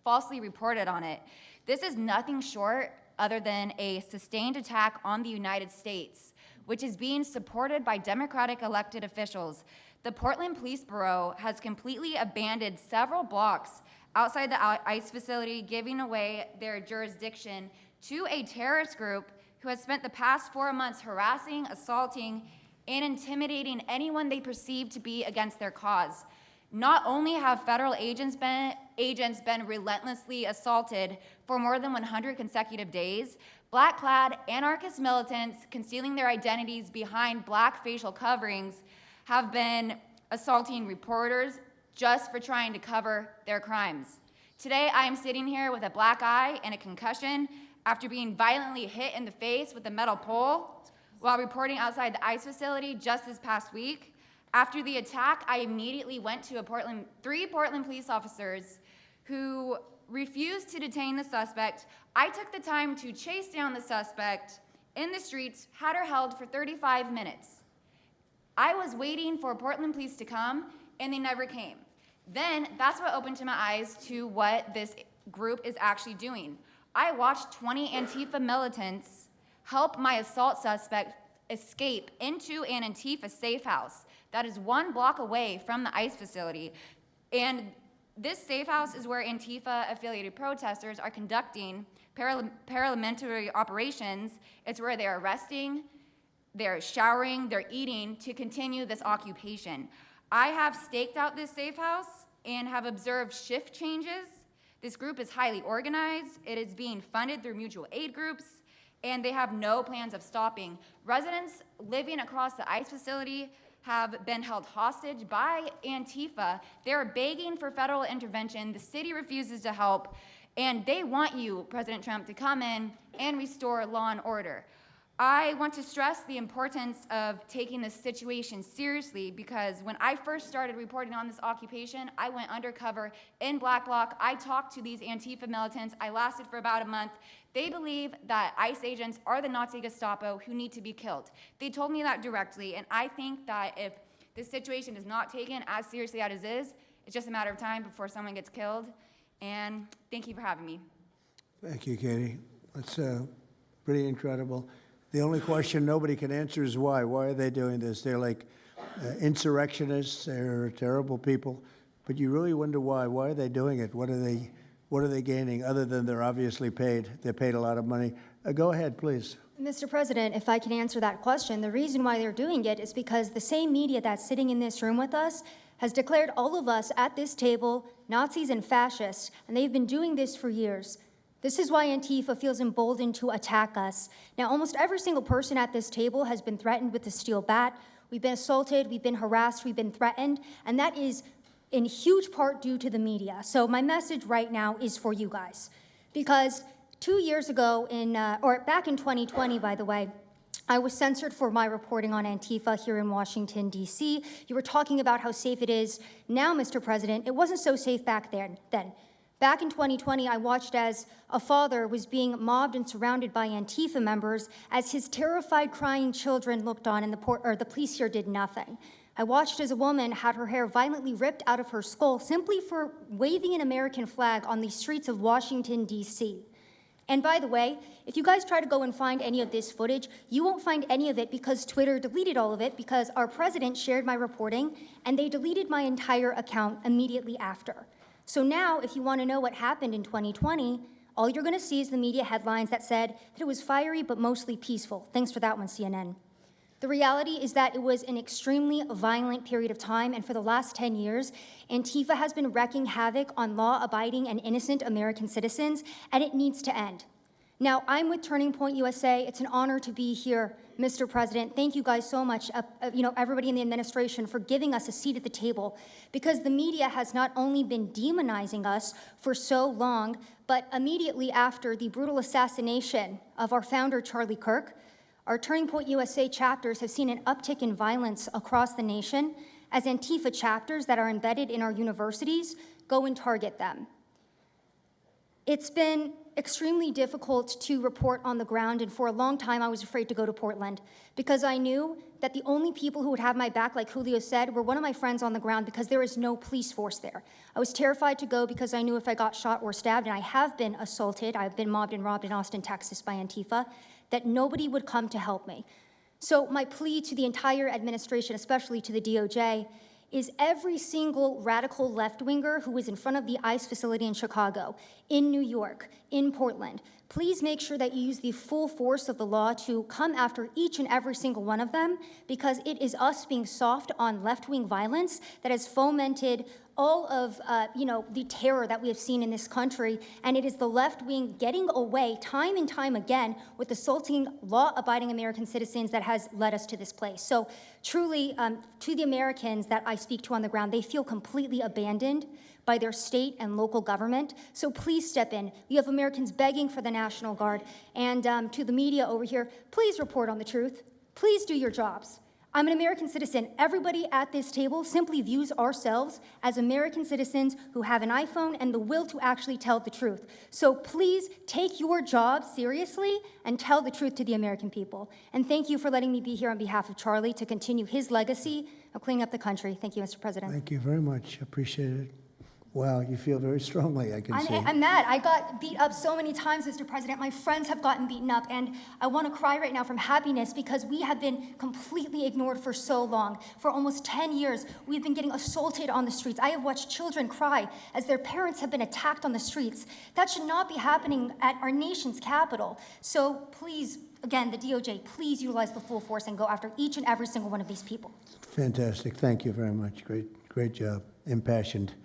falsely reported on it. This is nothing short other than a sustained attack on the United States, which is being supported by Democratic elected officials. The Portland Police Bureau has completely abandoned several blocks outside the ICE facility, giving away their jurisdiction to a terrorist group who has spent the past 4 months harassing, assaulting, and intimidating anyone they perceive to be against their cause. Not only have federal agents been relentlessly assaulted for more than 100 consecutive days, black-clad anarchist militants concealing their identities behind black facial coverings have been assaulting reporters just for trying to cover their crimes. Today, I am sitting here with a black eye and a concussion after being violently hit in the face with a metal pole while reporting outside the ICE facility just this past week. After the attack, I immediately went to three Portland police officers who refused to detain the suspect. I took the time to chase down the suspect in the streets, had her held for 35 minutes. I was waiting for Portland police to come, and they never came. Then that's what opened my eyes to what this group is actually doing. I watched 20 Antifa militants help my assault suspect escape into an Antifa safe house that is 1 block away from the ICE facility. And this safe house is where Antifa-affiliated protesters are conducting paramilitary operations. It's where they're arresting, they're showering, they're eating to continue this occupation. I have staked out this safe house and have observed shift changes. This group is highly organized. It is being funded through mutual aid groups, and they have no plans of stopping. Residents living across the ICE facility have been held hostage by Antifa. They're begging for federal intervention. The city refuses to help, and they want you, President Trump, to come in and restore law and order. I want to stress the importance of taking this situation seriously, because when I first started reporting on this occupation, I went undercover in Black Bloc. I talked to these Antifa militants. I lasted for about a month. They believe that ICE agents are the Nazi Gestapo who need to be killed. They told me that directly, and I think that if this situation is not taken as seriously as it is, it's just a matter of time before someone gets killed. And thank you for having me. Thank you, Katie. That's pretty incredible. The only question nobody can answer is why. Why are they doing this? They're like insurrectionists. They're terrible people. But you really wonder why. Why are they doing it? What are they gaining other than they're obviously paid? They're paid a lot of money. Go ahead, please. Mr. President, if I can answer that question, the reason why they're doing it is because the same media that's sitting in this room with us has declared all of us at this table Nazis and fascists, and they've been doing this for years. This is why Antifa feels emboldened to attack us. Now, almost every single person at this table has been threatened with a steel bat. We've been assaulted, we've been harassed, we've been threatened, and that is in huge part due to the media. So my message right now is for you guys, because 2 years ago, or back in 2020, by the way, I was censored for my reporting on Antifa here in Washington, D.C. You were talking about how safe it is now, Mr. President. It wasn't so safe back then. Back in 2020, I watched as a father was being mobbed and surrounded by Antifa members as his terrified, crying children looked on and the police here did nothing. I watched as a woman had her hair violently ripped out of her skull simply for waving an American flag on the streets of Washington, D.C. And by the way, if you guys try to go and find any of this footage, you won't find any of it because Twitter deleted all of it because our president shared my reporting and they deleted my entire account immediately after. So now, if you want to know what happened in 2020, all you're going to see is the media headlines that said that it was fiery but mostly peaceful. Thanks for that one, CNN. The reality is that it was an extremely violent period of time, and for the last 10 years, Antifa has been wreaking havoc on law-abiding and innocent American citizens, and it needs to end. Now, I'm with Turning Point USA. It's an honor to be here, Mr. President. Thank you guys so much, everybody in the administration, for giving us a seat at the table, because the media has not only been demonizing us for so long, but immediately after the brutal assassination of our founder, Charlie Kirk, our Turning Point USA chapters have seen an uptick in violence across the nation as Antifa chapters that are embedded in our universities go and target them. It's been extremely difficult to report on the ground, and for a long time I was afraid to go to Portland because I knew that the only people who would have my back, like Julio said, were one of my friends on the ground because there is no police force there. I was terrified to go because I knew if I got shot or stabbed, and I have been assaulted, I've been mobbed and robbed in Austin, Texas by Antifa, that nobody would come to help me. So my plea to the entire administration, especially to the DOJ, is every single radical left-winger who is in front of the ICE facility in Chicago, in New York, in Portland, please make sure that you use the full force of the law to come after each and every single one of them, because it is us being soft on left-wing violence that has fomented all of the terror that we have seen in this country, and it is the left wing getting away time and time again with assaulting law-abiding American citizens that has led us to this place. So truly, to the Americans that I speak to on the ground, they feel completely abandoned by their state and local government. So please step in. You have Americans begging for the National Guard, and to the media over here, please report on the truth. Please do your jobs. I'm an American citizen. Everybody at this table simply views ourselves as American citizens who have an iPhone and the will to actually tell the truth. So please take your job seriously and tell the truth to the American people. And thank you for letting me be here on behalf of Charlie to continue his legacy of cleaning up the country. Thank you, Mr. President. Thank you very much. Appreciate it. Wow, you feel very strongly, I can see. I'm mad. I got beat up so many times, Mr. President. My friends have gotten beaten up, and I want to cry right now from happiness because we have been completely ignored for so long. For almost 10 years, we've been getting assaulted on the streets. I have watched children cry as their parents have been attacked on the streets. That should not be happening at our nation's capital. So please, again, the DOJ, please utilize the full force and go after each and every single one of these people. Fantastic. Thank you very much. Great job. Impassioned.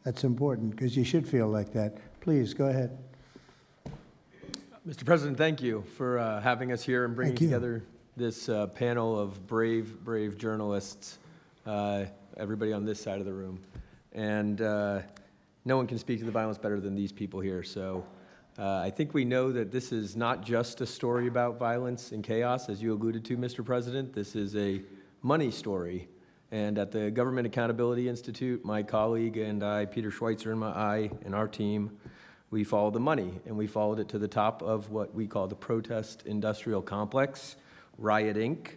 That's important because you should feel like that. Please, go ahead. Mr. President, thank you for having us here and bringing together this panel of brave journalists, everybody on this side of the room. And no one can speak to the violence better than these people here. So I think we know that this is not just a story about violence and chaos, as you alluded to, Mr. President. This is a money story. And at the Government Accountability Institute, my colleague and I, Peter Schweitzer and our team, we followed the money, and we followed it to the top of what we call the protest industrial complex, Riot Inc.,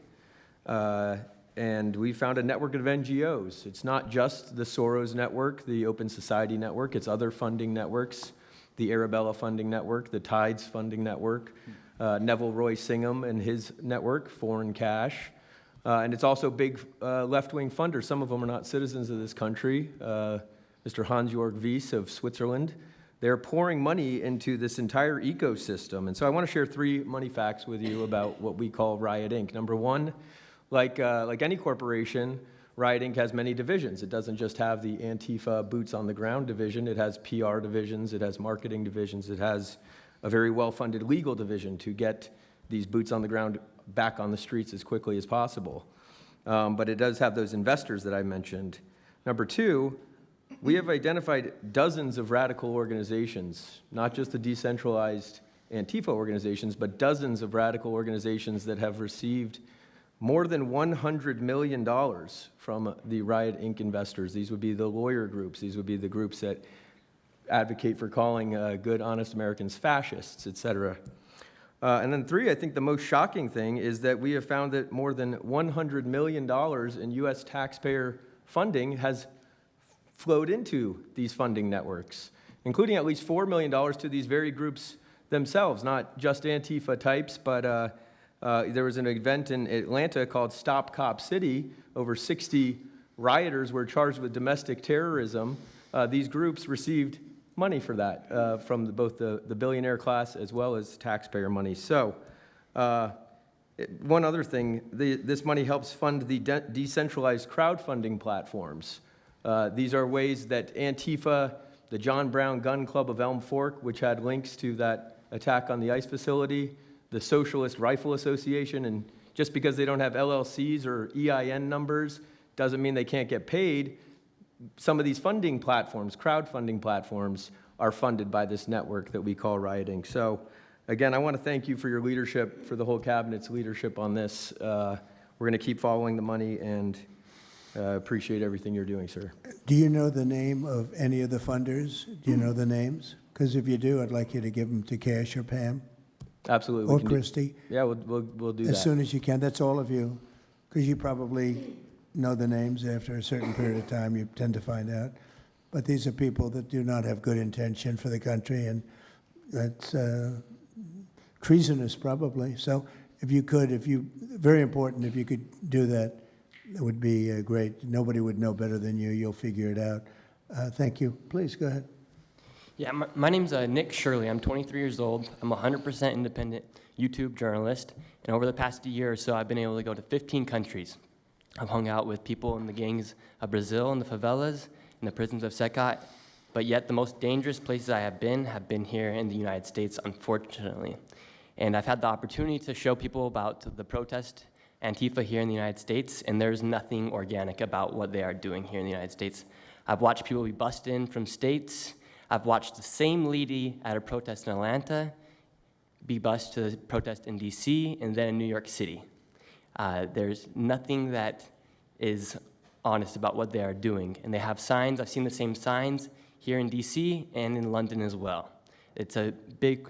and we found a network of NGOs. It's not just the Soros network, the Open Society network, it's other funding networks, the Arabella funding network, the Tides funding network, Neville Roy Singham and his network, Foreign Cash. And it's also big left-wing funders. Some of them are not citizens of this country. Mr. Hans-Jörg Wyss of Switzerland. They're pouring money into this entire ecosystem. And so I want to share 3 money facts with you about what we call Riot Inc. Number one, like any corporation, Riot Inc. has many divisions. It doesn't just have the Antifa boots on the ground division. It has PR divisions. It has marketing divisions. It has a very well-funded legal division to get these boots on the ground back on the streets as quickly as possible. But it does have those investors that I mentioned. Number two, we have identified dozens of radical organizations, not just the decentralized Antifa organizations, but dozens of radical organizations that have received more than $100 million from the Riot Inc. investors. These would be the lawyer groups. These would be the groups that advocate for calling good, honest Americans fascists, et cetera. And then 3, I think the most shocking thing is that we have found that more than $100 million in U.S. taxpayer funding has flowed into these funding networks, including at least $4 million to these very groups themselves, not just Antifa types, but there was an event in Atlanta called Stop Cop City. Over 60 rioters were charged with domestic terrorism. These groups received money for that from both the billionaire class as well as taxpayer money. So one other thing, this money helps fund the decentralized crowdfunding platforms. These are ways that Antifa, the John Brown Gun Club of Elm Fork, which had links to that attack on the ICE facility, the Socialist Rifle Association, and just because they don't have LLCs or EIN numbers doesn't mean they can't get paid. Some of these funding platforms, crowdfunding platforms, are funded by this network that we call Riot Inc. So again, I want to thank you for your leadership, for the whole cabinet's leadership on this. We're going to keep following the money and appreciate everything you're doing, sir. Do you know the name of any of the funders? Do you know the names? Because if you do, I'd like you to give them to Cash or Pam. Absolutely. Or Christy. Yeah, we'll do that. As soon as you can. That's all of you. Because you probably know the names after a certain period of time. You tend to find out. But these are people that do not have good intention for the country, and that's treasonous probably. So if you could, very important, if you could do that, it would be great. Nobody would know better than you. You'll figure it out. Thank you. Please, go ahead. Yeah, my name's Nick Shirley. I'm 23 years old. I'm a 100% independent YouTube journalist. And over the past year or so, I've been able to go to 15 countries. I've hung out with people in the gangs of Brazil, in the favelas, in the prisons of Secot. But yet the most dangerous places I have been here in the United States, unfortunately. And I've had the opportunity to show people about the protest Antifa here in the United States, and there's nothing organic about what they are doing here in the United States. I've watched people be bussed in from states. I've watched the same lady at a protest in Atlanta be bused to the protest in DC and then in New York City. There's nothing that is honest about what they are doing. And they have signs. I've seen the same signs here in DC and in London as well. It's a big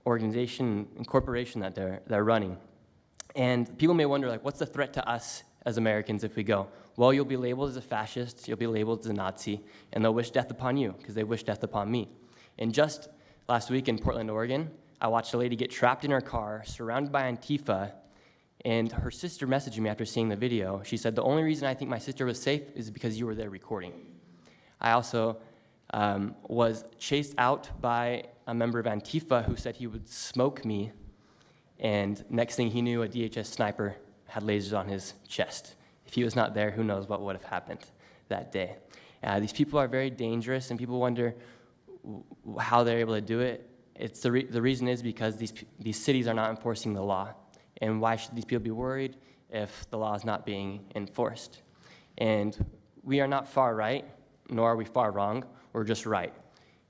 organization and corporation that they're running. And people may wonder, like, what's the threat to us as Americans if we go? Well, you'll be labeled as a fascist, you'll be labeled as a Nazi, and they'll wish death upon you because they wish death upon me. And just last week in Portland, Oregon, I watched a lady get trapped in her car, surrounded by Antifa, and her sister messaged me after seeing the video. She said, the only reason I think my sister was safe is because you were there recording. I also was chased out by a member of Antifa who said he would smoke me, and next thing he knew, a DHS sniper had lasers on his chest. If he was not there, who knows what would have happened that day. These people are very dangerous, and people wonder how they're able to do it. It's the reason is because these cities are not enforcing the law. And why should these people be worried if the law is not being enforced? And we are not far right, nor are we far wrong. We're just right.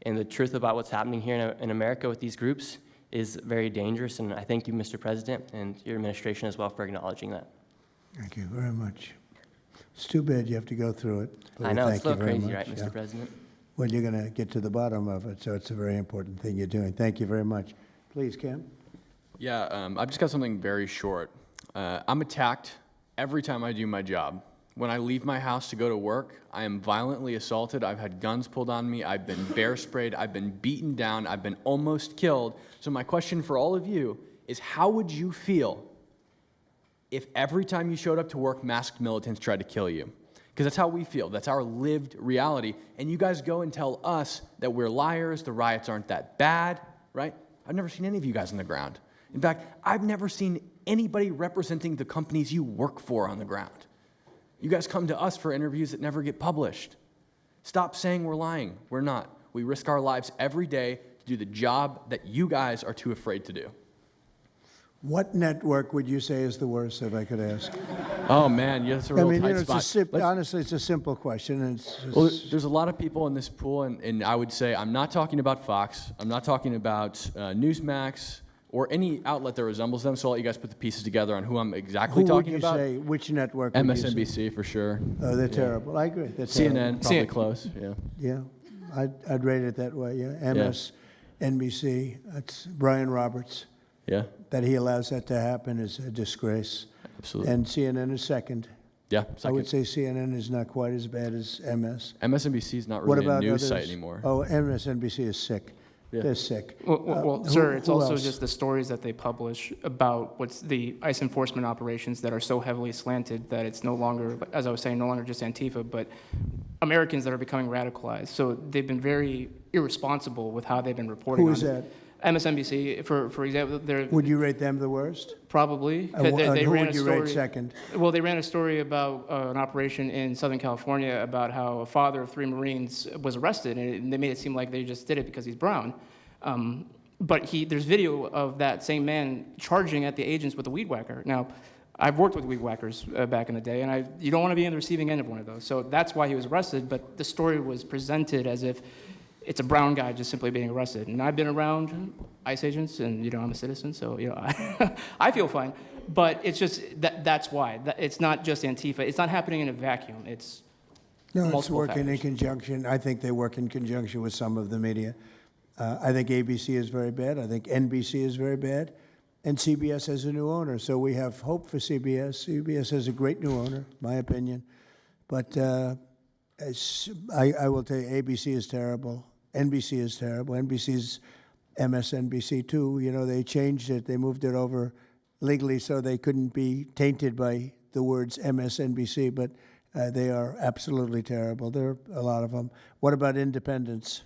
And the truth about what's happening here in America with these groups is very dangerous, and I thank you, Mr. President, and your administration as well for acknowledging that. Thank you very much. It's too bad you have to go through it. I know, it's a little crazy, much. right, Mr. President? Well, you're going to get to the bottom of it, so it's a very important thing you're doing. Thank you very much. Please, Cam. Yeah, I've just got something very short. I'm attacked every time I do my job. When I leave my house to go to work, I am violently assaulted. I've had guns pulled on me. I've been bear sprayed. I've been beaten down. I've been almost killed. So my question for all of you is how would you feel if every time you showed up to work, masked militants tried to kill you? Because that's how we feel. That's our lived reality. And you guys go and tell us that we're liars, the riots aren't that bad, right? I've never seen any of you guys on the ground. In fact, I've never seen anybody representing the companies you work for on the ground. You guys come to us for interviews that never get published. Stop saying we're lying. We're not. We risk our lives every day to do the job that you guys are too afraid to do. What network would you say is the worst, if I could ask? Oh, man, yeah, that's a real tight spot. Honestly, it's a simple question. And well, there's a lot of people in this pool, and I would say I'm not talking about Fox. I'm not talking about Newsmax or any outlet that resembles them, so I'll let you guys put the pieces together on who I'm exactly talking about. Who would you say? Which network would you say? MSNBC, for sure. Oh, they're terrible. I agree. They're CNN, probably close, yeah. Yeah, I'd rate it that way, yeah. MSNBC, that's Brian Roberts. Yeah. That he allows that to happen is a disgrace. Absolutely. And CNN is second. Yeah, second. I would say CNN is not quite as bad as MS. MSNBC is not really a news site anymore. Oh, MSNBC is sick. Yeah. They're sick. Well, sir, it's also else? just the stories that they publish about what's the ICE enforcement operations that are so heavily slanted that it's no longer, as I was saying, no longer just Antifa, but Americans that are becoming radicalized. So they've been very irresponsible with how they've been reporting. Who is that? MSNBC, for example, they're... Would you rate them the worst? Probably. Who would you rate second? Well, they ran a story about an operation in Southern California about how a father of 3 Marines was arrested, and they made it seem like they just did it because he's brown. But there's video of that same man charging at the agents with a weed whacker. Now, I've worked with weed whackers back in the day, and you don't want to be on the receiving end of one of those. So that's why he was arrested, but the story was presented as if it's a brown guy just simply being arrested. And I've been around ICE agents, and I'm a citizen, so I feel fine. But it's just that's why. It's not just Antifa. It's not happening in a vacuum. It's it's working in conjunction. I think they work in conjunction with some of the media. I think ABC is very bad. I think NBC is very bad. And CBS has a new owner, so we have hope for CBS. CBS has a great new owner, my opinion. But I will tell you, ABC is terrible. NBC is terrible. NBC's MSNBC too. They changed it. They moved it over legally so they couldn't be tainted by the words MSNBC, but they are absolutely terrible. There are a lot of them. What about independents?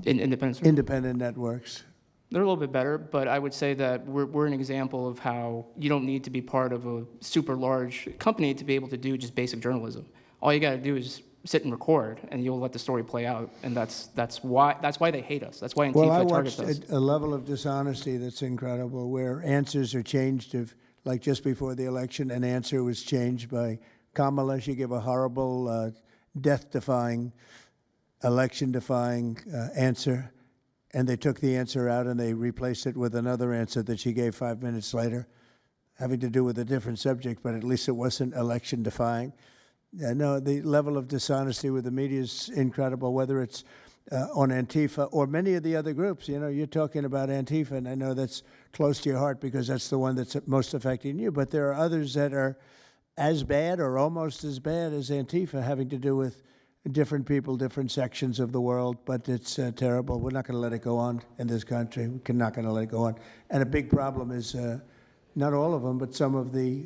Independent networks. They're a little bit better, but I would say that we're an example of how you don't need to be part of a super large company to be able to do just basic journalism. All you got to do is sit and record, and you'll let the story play out. And that's why they hate us. That's why Antifa targets us. Well, I watched a level of dishonesty that's incredible, where answers are changed. Like just before the election, an answer was changed by Kamala. She gave a horrible, death-defying, election-defying answer, and they took the answer out and they replaced it with another answer that she gave 5 minutes later, having to do with a different subject, but at least it wasn't election-defying. No, the level of dishonesty with the media is incredible, whether it's on Antifa or many of the other groups. You're talking about Antifa, and I know that's close to your heart because that's the one that's most affecting you, but there are others that are as bad or almost as bad as Antifa, having to do with different people, different sections of the world, but it's terrible. We're not going to let it go on in this country. We're not going to let it go on. And a big problem is not all of them, but some of the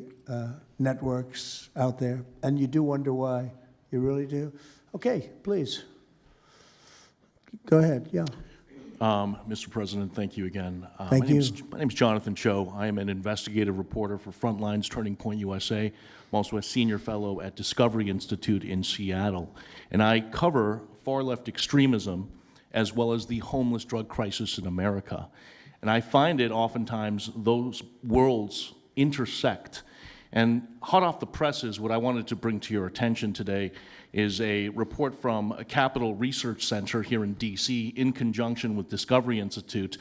networks out there. And you do wonder why. You really do. Okay, please. Go ahead, yeah. Mr. President, thank you again. Thank you. My name's Jonathan Cho. I am an investigative reporter for Frontlines Turning Point USA. I'm also a senior fellow at Discovery Institute in Seattle. And I cover far-left extremism as well as the homeless drug crisis in America. And I find it oftentimes those worlds intersect. And hot off the presses, what I wanted to bring to your attention today is a report from a Capital Research Center here in DC in conjunction with Discovery Institute.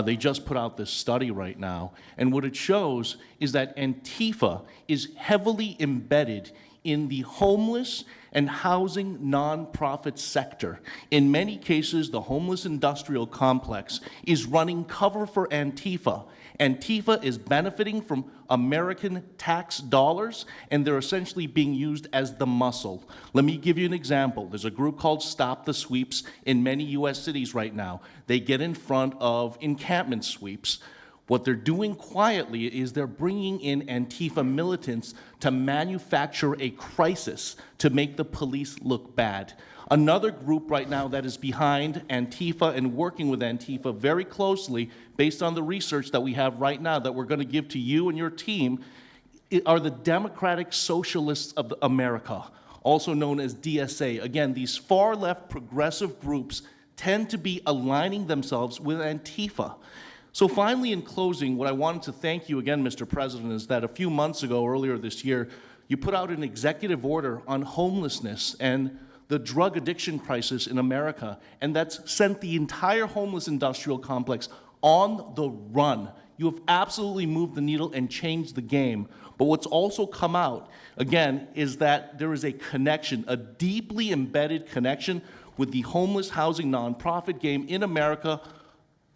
They just put out this study right now. And what it shows is that Antifa is heavily embedded in the homeless and housing nonprofit sector. In many cases, the homeless industrial complex is running cover for Antifa. Antifa is benefiting from American tax dollars, and they're essentially being used as the muscle. Let me give you an example. There's a group called Stop the Sweeps in many U.S. cities right now. They get in front of encampment sweeps. What they're doing quietly is they're bringing in Antifa militants to manufacture a crisis to make the police look bad. Another group right now that is behind Antifa and working with Antifa very closely, based on the research that we have right now that we're going to give to you and your team, are the Democratic Socialists of America, also known as DSA. Again, these far-left progressive groups tend to be aligning themselves with Antifa. So finally, in closing, what I wanted to thank you again, Mr. President, is that a few months ago, earlier this year, you put out an executive order on homelessness and the drug addiction crisis in America, and that's sent the entire homeless industrial complex on the run. You have absolutely moved the needle and changed the game. But what's also come out, again, is that there is a connection, a deeply embedded connection with the homeless housing nonprofit game in America,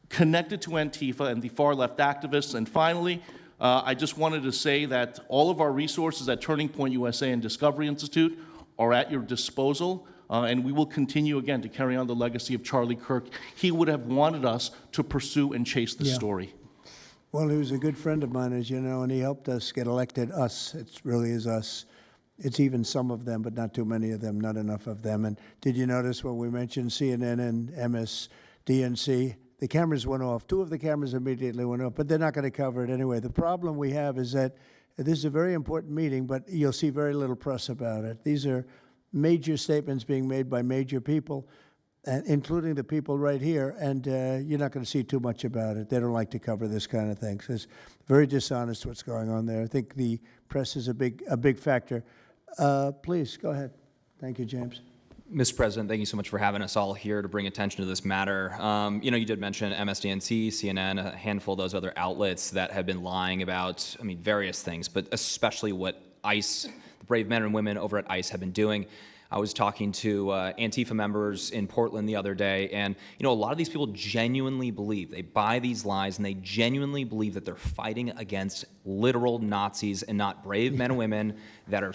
connected to Antifa and the far-left activists. And finally, I just wanted to say that all of our resources at Turning Point USA and Discovery Institute are at your disposal, and we will continue, again, to carry on the legacy of Charlie Kirk. He would have wanted us to pursue and chase the story. Well, he was a good friend of mine, as you know, and he helped us get elected. Us, it really is us. It's even some of them, but not too many of them, not enough of them. And did you notice when we mentioned CNN and MSDNC, the cameras went off. 2 of the cameras immediately went off, but they're not going to cover it anyway. The problem we have is that this is a very important meeting, but you'll see very little press about it. These are major statements being made by major people, including the people right here, and you're not going to see too much about it. They don't like to cover this kind of thing. So it's very dishonest what's going on there. I think the press is a big factor. Please, go ahead. Thank you, James. Mr. President, thank you so much for having us all here to bring attention to this matter. You know, you did mention MSDNC, CNN, a handful of those other outlets that have been lying about, I mean, various things, but especially what ICE, the brave men and women over at ICE have been doing. I was talking to Antifa members in Portland the other day, and you know, a lot of these people genuinely believe, they buy these lies, and they genuinely believe that they're fighting against literal Nazis and not brave men and women that are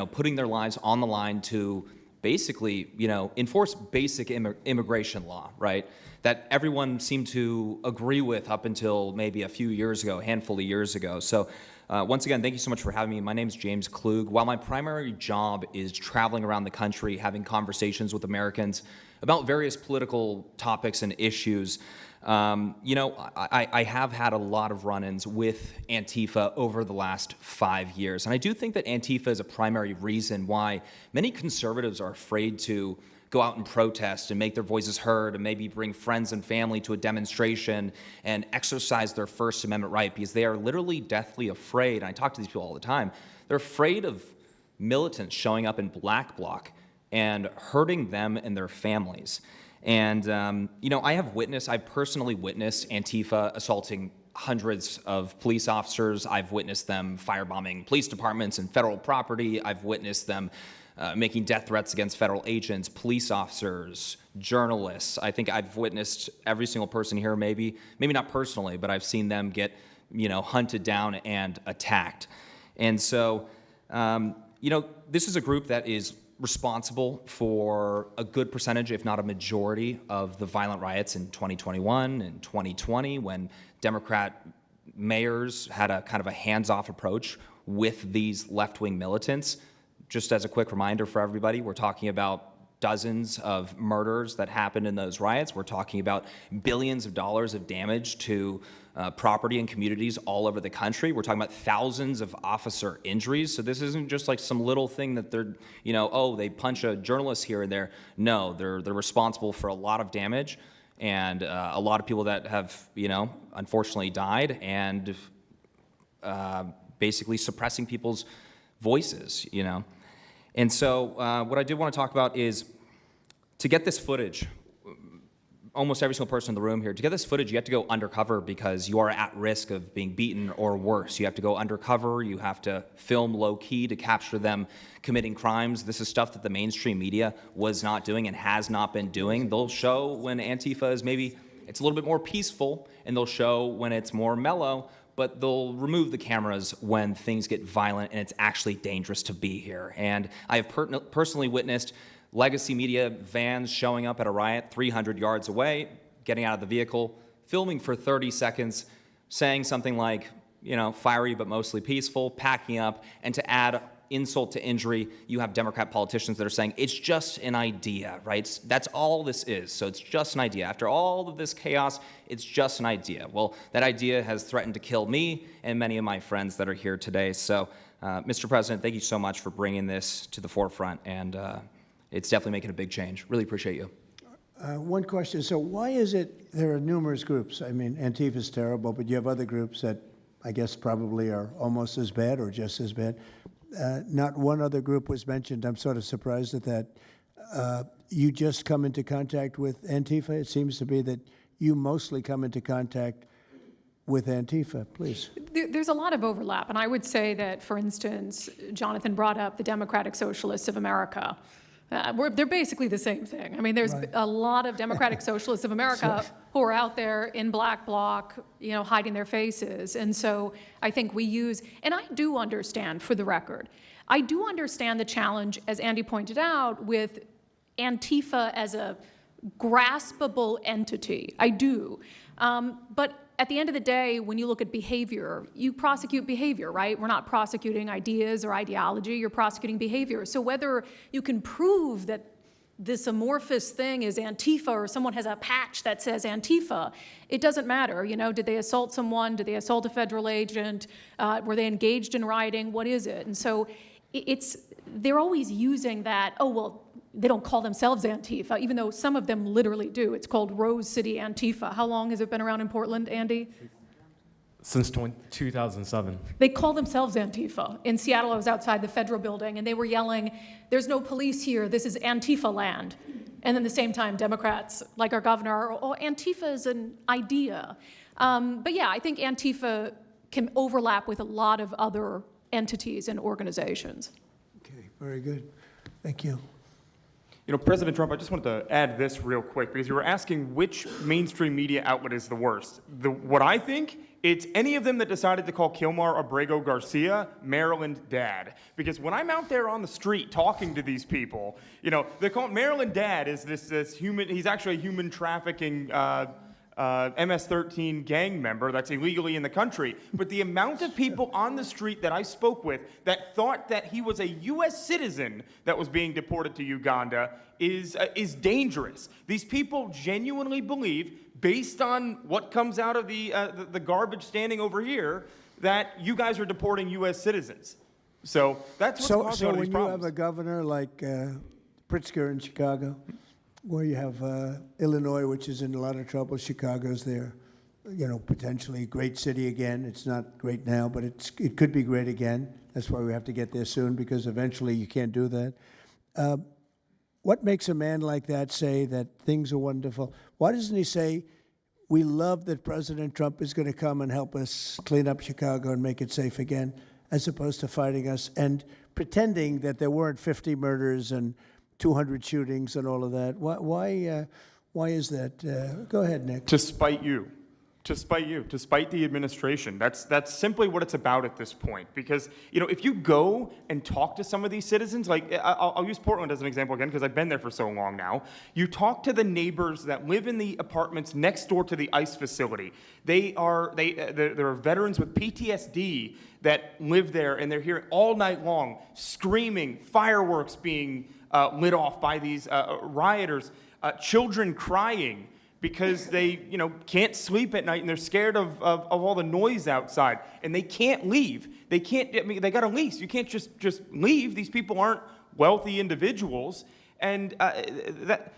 putting their lives on the line to basically, you know, enforce basic immigration law, right? That everyone seemed to agree with up until maybe a few years ago, a handful of years ago. So once again, thank you so much for having me. My name is James Klug. While my primary job is traveling around the country, having conversations with Americans about various political topics and issues, you know, I have had a lot of run-ins with Antifa over the last 5 years. And I do think that Antifa is a primary reason why many conservatives are afraid to go out and protest and make their voices heard and maybe bring friends and family to a demonstration and exercise their First Amendment right, because they are literally deathly afraid. And I talk to these people all the time. They're afraid of militants showing up in black bloc and hurting them and their families. And, you know, I've personally witnessed Antifa assaulting hundreds of police officers. I've witnessed them firebombing police departments and federal property. I've witnessed them making death threats against federal agents, police officers, journalists. I think I've witnessed every single person here, maybe not personally, but I've seen them get, you know, hunted down and attacked. And so, you know, this is a group that is responsible for a good percentage, if not a majority, of the violent riots in 2021 and 2020, when Democrat mayors had a kind of a hands-off approach with these left-wing militants. Just as a quick reminder for everybody, we're talking about dozens of murders that happened in those riots. We're talking about billions of dollars of damage to property and communities all over the country. We're talking about thousands of officer injuries. So this isn't just like some little thing that they're, you know, oh, they punch a journalist here and there. No, they're responsible for a lot of damage and a lot of people that have, you know, unfortunately died and basically suppressing people's voices, you know. And so what I did want to talk about is to get this footage, almost every single person in the room here, to get this footage, you have to go undercover because you are at risk of being beaten or worse. You have to go undercover. You have to film low-key to capture them committing crimes. This is stuff that the mainstream media was not doing and has not been doing. They'll show when Antifa is maybe, it's a little bit more peaceful, and they'll show when it's more mellow, but they'll remove the cameras when things get violent and it's actually dangerous to be here. And I have personally witnessed legacy media vans showing up at a riot 300 yards away, getting out of the vehicle, filming for 30 seconds, saying something like, fiery but mostly peaceful, packing up, and to add insult to injury, you have Democrat politicians that are saying it's just an idea, right? That's all this is. So it's just an idea. After all of this chaos, it's just an idea. Well, that idea has threatened to kill me and many of my friends that are here today. So, Mr. President, thank you so much for bringing this to the forefront, and it's definitely making a big change. Really appreciate you. One question. So why is it there are numerous groups? I mean, Antifa is terrible, but you have other groups that I guess probably are almost as bad or just as bad. Not one other group was mentioned. I'm sort of surprised at that. You just come into contact with Antifa? It seems to be that you mostly come into contact with Antifa. Please. There's a lot of overlap, and I would say that, for instance, Jonathan brought up the Democratic Socialists of America. They're basically the same thing. I mean, there's a lot of Democratic Socialists of America who are out there in black bloc, hiding their faces. And so I think we use, and I do understand, for the record, I do understand the challenge, as Andy pointed out, with Antifa as a graspable entity. I do. But at the end of the day, when you look at behavior, you prosecute behavior, right? We're not prosecuting ideas or ideology, you're prosecuting behavior. So whether you can prove that this amorphous thing is Antifa or someone has a patch that says Antifa, it doesn't matter. Did they assault someone? Did they assault a federal agent? Were they engaged in rioting? What is it? And so they're always using that, oh, well, they don't call themselves Antifa, even though some of them literally do. It's called Rose City Antifa. How long has it been around in Portland, Andy? Since 2007. They call themselves Antifa. In Seattle, I was outside the federal building, and they were yelling, "There's no police here, this is Antifa land." And then at the same time, Democrats, like our governor, oh, Antifa is an idea. But yeah, I think Antifa can overlap with a lot of other entities and organizations. Okay, very good. Thank you. President Trump, I just wanted to add this real quick, because you were asking which mainstream media outlet is the worst. What I think, it's any of them that decided to call Kilmar Abrego Garcia Maryland Dad. Because when I'm out there on the street talking to these people, they call Maryland Dad is this human, he's actually a human trafficking MS-13 gang member that's illegally in the country. But the amount of people on the street that I spoke with that thought that he was a U.S. citizen that was being deported to Uganda is dangerous. These people genuinely believe, based on what comes out of the garbage standing over here, that you guys are deporting U.S. citizens. So that's what's causing all these problems. So when you have a governor like Pritzker in Chicago, where you have Illinois, which is in a lot of trouble, Chicago's there, potentially a great city again. It's not great now, but it could be great again. That's why we have to get there soon, because eventually you can't do that. What makes a man like that say that things are wonderful? Why doesn't he say, we love that President Trump is going to come and help us clean up Chicago and make it safe again, as opposed to fighting us and pretending that there weren't 50 murders and 200 shootings and all of that? Why is that? Go ahead, Nick. To spite you. To spite the administration. That's simply what it's about at this point. Because, if you go and talk to some of these citizens, like, I'll use Portland as an example again, because I've been there for so long now. You talk to the neighbors that live in the apartments next door to the ICE facility. There are veterans with PTSD that live there, and they're here all night long, screaming, fireworks being lit off by these rioters, children crying because they, can't sleep at night and they're scared of all the noise outside, and they can't leave. They got a lease. You can't just leave. These people aren't wealthy individuals, and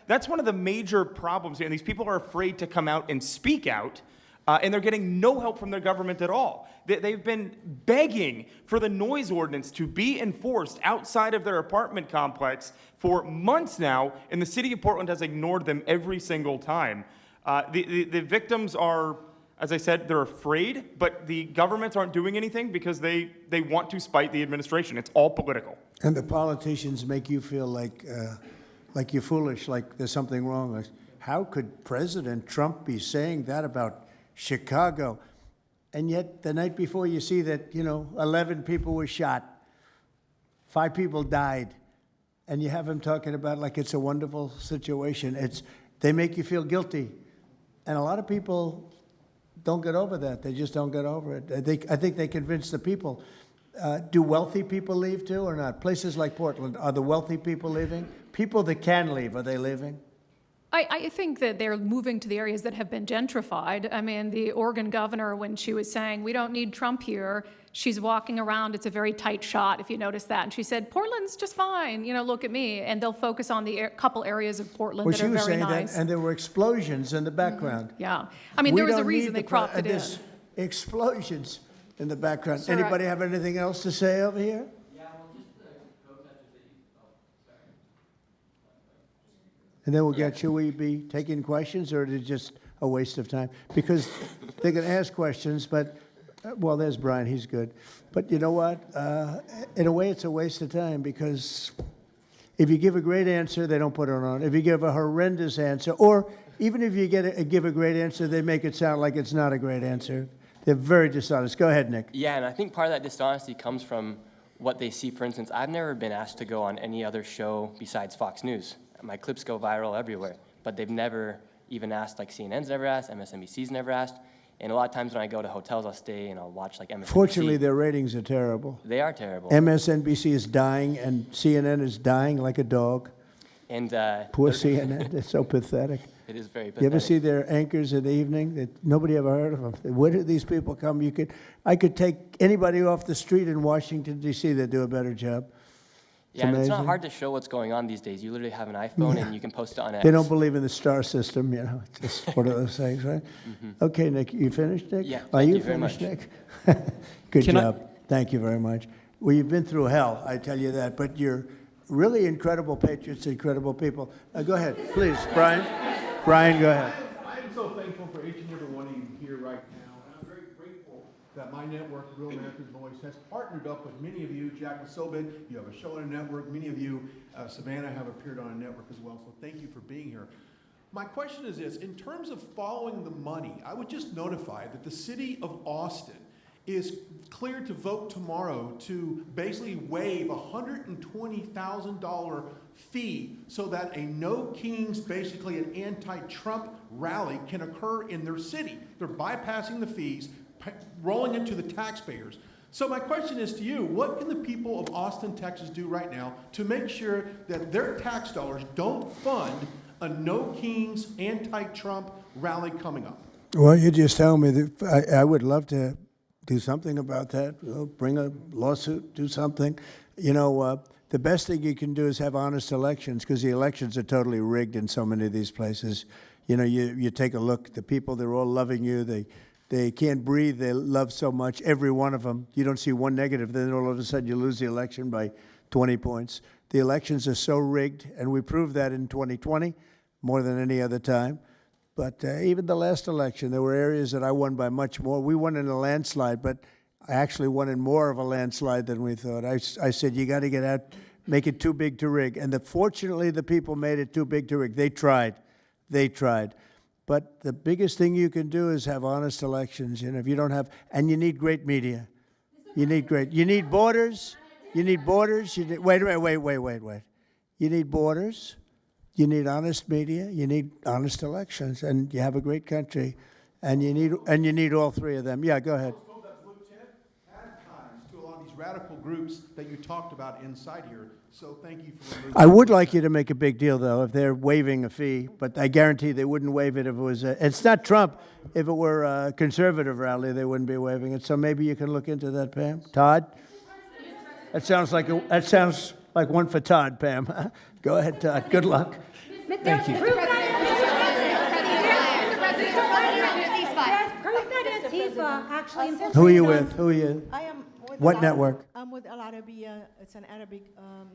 that's one of the major problems here. And these people are afraid to come out and speak out, and they're getting no help from their government at all. They've been begging for the noise ordinance to be enforced outside of their apartment complex for months now, and the city of Portland has ignored them every single time. The victims are, as I said, they're afraid, but the governments aren't doing anything because they want to spite the administration. It's all political. And the politicians make you feel like you're foolish, like there's something wrong. How could President Trump be saying that about Chicago? And yet, the night before, you see that, 11 people were shot, 5 people died, and you have him talking about like it's a wonderful situation. They make you feel guilty. And a lot of people don't get over that. They just don't get over it. I think they convince the people. Do wealthy people leave too or not? Places like Portland, are the wealthy people leaving? People that can leave, are they leaving? I think that they're moving to the areas that have been gentrified. I mean, the Oregon governor, when she was saying, we don't need Trump here, she's walking around, it's a very tight shot, if you notice that. And she said, Portland's just fine, you know, look at me. And they'll focus on the couple areas of Portland that are very nice. Well, she was saying that, and there were explosions in the background. Yeah. I mean, there was a reason they cropped it in. Explosions in the background. Sir, Anybody have anything else to say over here? And then we'll get, should we be taking questions, or is it just a waste of time? Because they can ask questions, but, well, there's Brian, he's good. But you know what? In a way, it's a waste of time, because if you give a great answer, they don't put it on. If you give a horrendous answer, or even if you give a great answer, they make it sound like it's not a great answer. They're very dishonest. Go ahead, Nick. Yeah, and I think part of that dishonesty comes from what they see. For instance, I've never been asked to go on any other show besides Fox News. My clips go viral everywhere, but they've never even asked, like CNN's never asked, MSNBC's never asked, and a lot of times when I go to hotels, I'll stay and I'll watch like MSNBC. Fortunately, their ratings are terrible. They are terrible. MSNBC is dying, and CNN is dying like a dog. And poor CNN, it's so pathetic. It is very pathetic. You ever see their anchors in the evening? Nobody ever heard of them. Where did these people come? I could take anybody off the street in Washington, D.C. that do a better job. Yeah, and it's not hard to show what's going on these days. You literally have an iPhone and you can post it on X. They don't believe in the star system, you know. It's just one of those things, right? Okay, Nick, you finished, Nick? Yeah, Are you very finished, much. Nick? Good job. Thank you very much. Well, you've been through hell, I tell you that, but you're really incredible patriots, incredible people. Go ahead, please, Brian. Brian, go ahead. I'm so thankful for each and every one of you here right now, and I'm very grateful that my network, Real America's Voice, has partnered up with many of you. Jack Sobin, you have a show on a network. Many of you, Savannah, have appeared on a network as well, so thank you for being here. My question is this: in terms of following the money, I would just notify that the city of Austin is cleared to vote tomorrow to basically waive a $120,000 fee so that a No Kings, basically an anti-Trump rally, can occur in their city. They're bypassing the fees, rolling into the taxpayers. So my question is to you, what can the people of Austin, Texas do right now to make sure that their tax dollars don't fund a No Kings anti-Trump rally coming up? Well, you just tell me that I would love to do something about that. Bring a lawsuit, do something. You know, the best thing you can do is have honest elections, because the elections are totally rigged in so many of these places. You know, you take a look, the people, they're all loving you. They can't breathe. They love so much, every one of them. You don't see one negative. Then all of a sudden you lose the election by 20 points. The elections are so rigged, and we proved that in 2020 more than any other time. But even the last election, there were areas that I won by much more. We won in a landslide, but I actually won in more of a landslide than we thought. I said, you got to get out, make it too big to rig. And fortunately, the people made it too big to rig. They tried. But the biggest thing you can do is have honest elections. You know, if you don't have, and you need great media. You need borders. You need borders. Wait. You need borders. You need honest media. You need honest elections, and you have a great country, and you need all three of them. Yeah, go ahead. To a lot of these radical groups that you talked about inside here. So thank you for removing. I would like you to make a big deal, though, if they're waiving a fee, but I guarantee they wouldn't waive it if it was it's not Trump. If it were a conservative rally, they wouldn't be waiving it. So maybe you can look into that, Pam. Todd? That sounds like one for Todd, Pam. Go ahead, Todd. Good luck. Thank you. Who are you with? I am with what network? I'm with Al Arabiya. It's an Arabic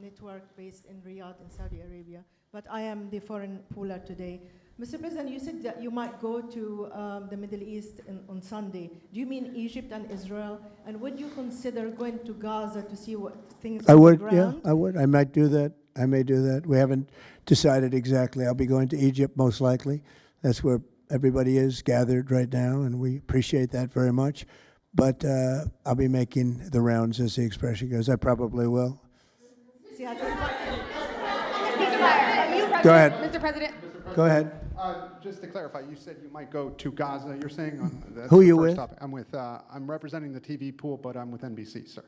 network based in Riyadh in Saudi Arabia. But I am the foreign pooler today. Mr. President, you said that you might go to the Middle East on Sunday. Do you mean Egypt and Israel? And would you consider going to Gaza to see what things are on the ground? Yeah, I would. I might do that. I may do that. We haven't decided exactly. I'll be going to Egypt most likely. That's where everybody is gathered right now, and we appreciate that very much. But I'll be making the rounds, as the expression goes. I probably will. See, I Go ahead. Mr. President. Go ahead. Just to clarify, you said you might go to Gaza. You're saying that's Who the you first with? topic. I'm with. I'm representing the TV pool, but I'm with NBC, sir.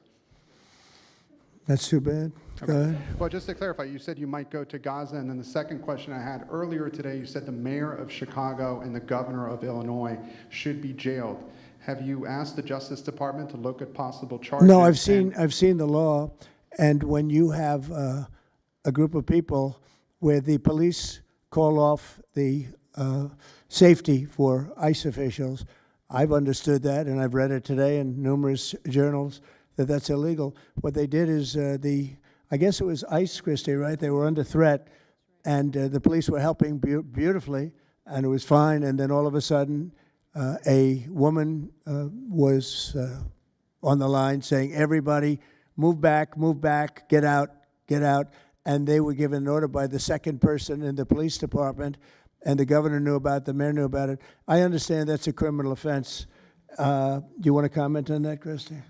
That's too bad. Go ahead. Well, just to clarify, you said you might go to Gaza, and then the second question I had earlier today, you said the mayor of Chicago and the governor of Illinois should be jailed. Have you asked the Justice Department to look at possible charges? No, I've seen the law, and when you have a group of people where the police call off the safety for ICE officials, I've understood that, and I've read it today in numerous journals, that that's illegal. What they did is I guess it was ICE, Christie, right? They were under threat, and the police were helping beautifully, and it was fine. And then all of a sudden, a woman was on the line saying, "Everybody, move back, get out, get out." And they were given an order by the second person in the police department, and the governor knew about it, the mayor knew about it. I understand that's a criminal offense. Do you want to comment on that, Christie?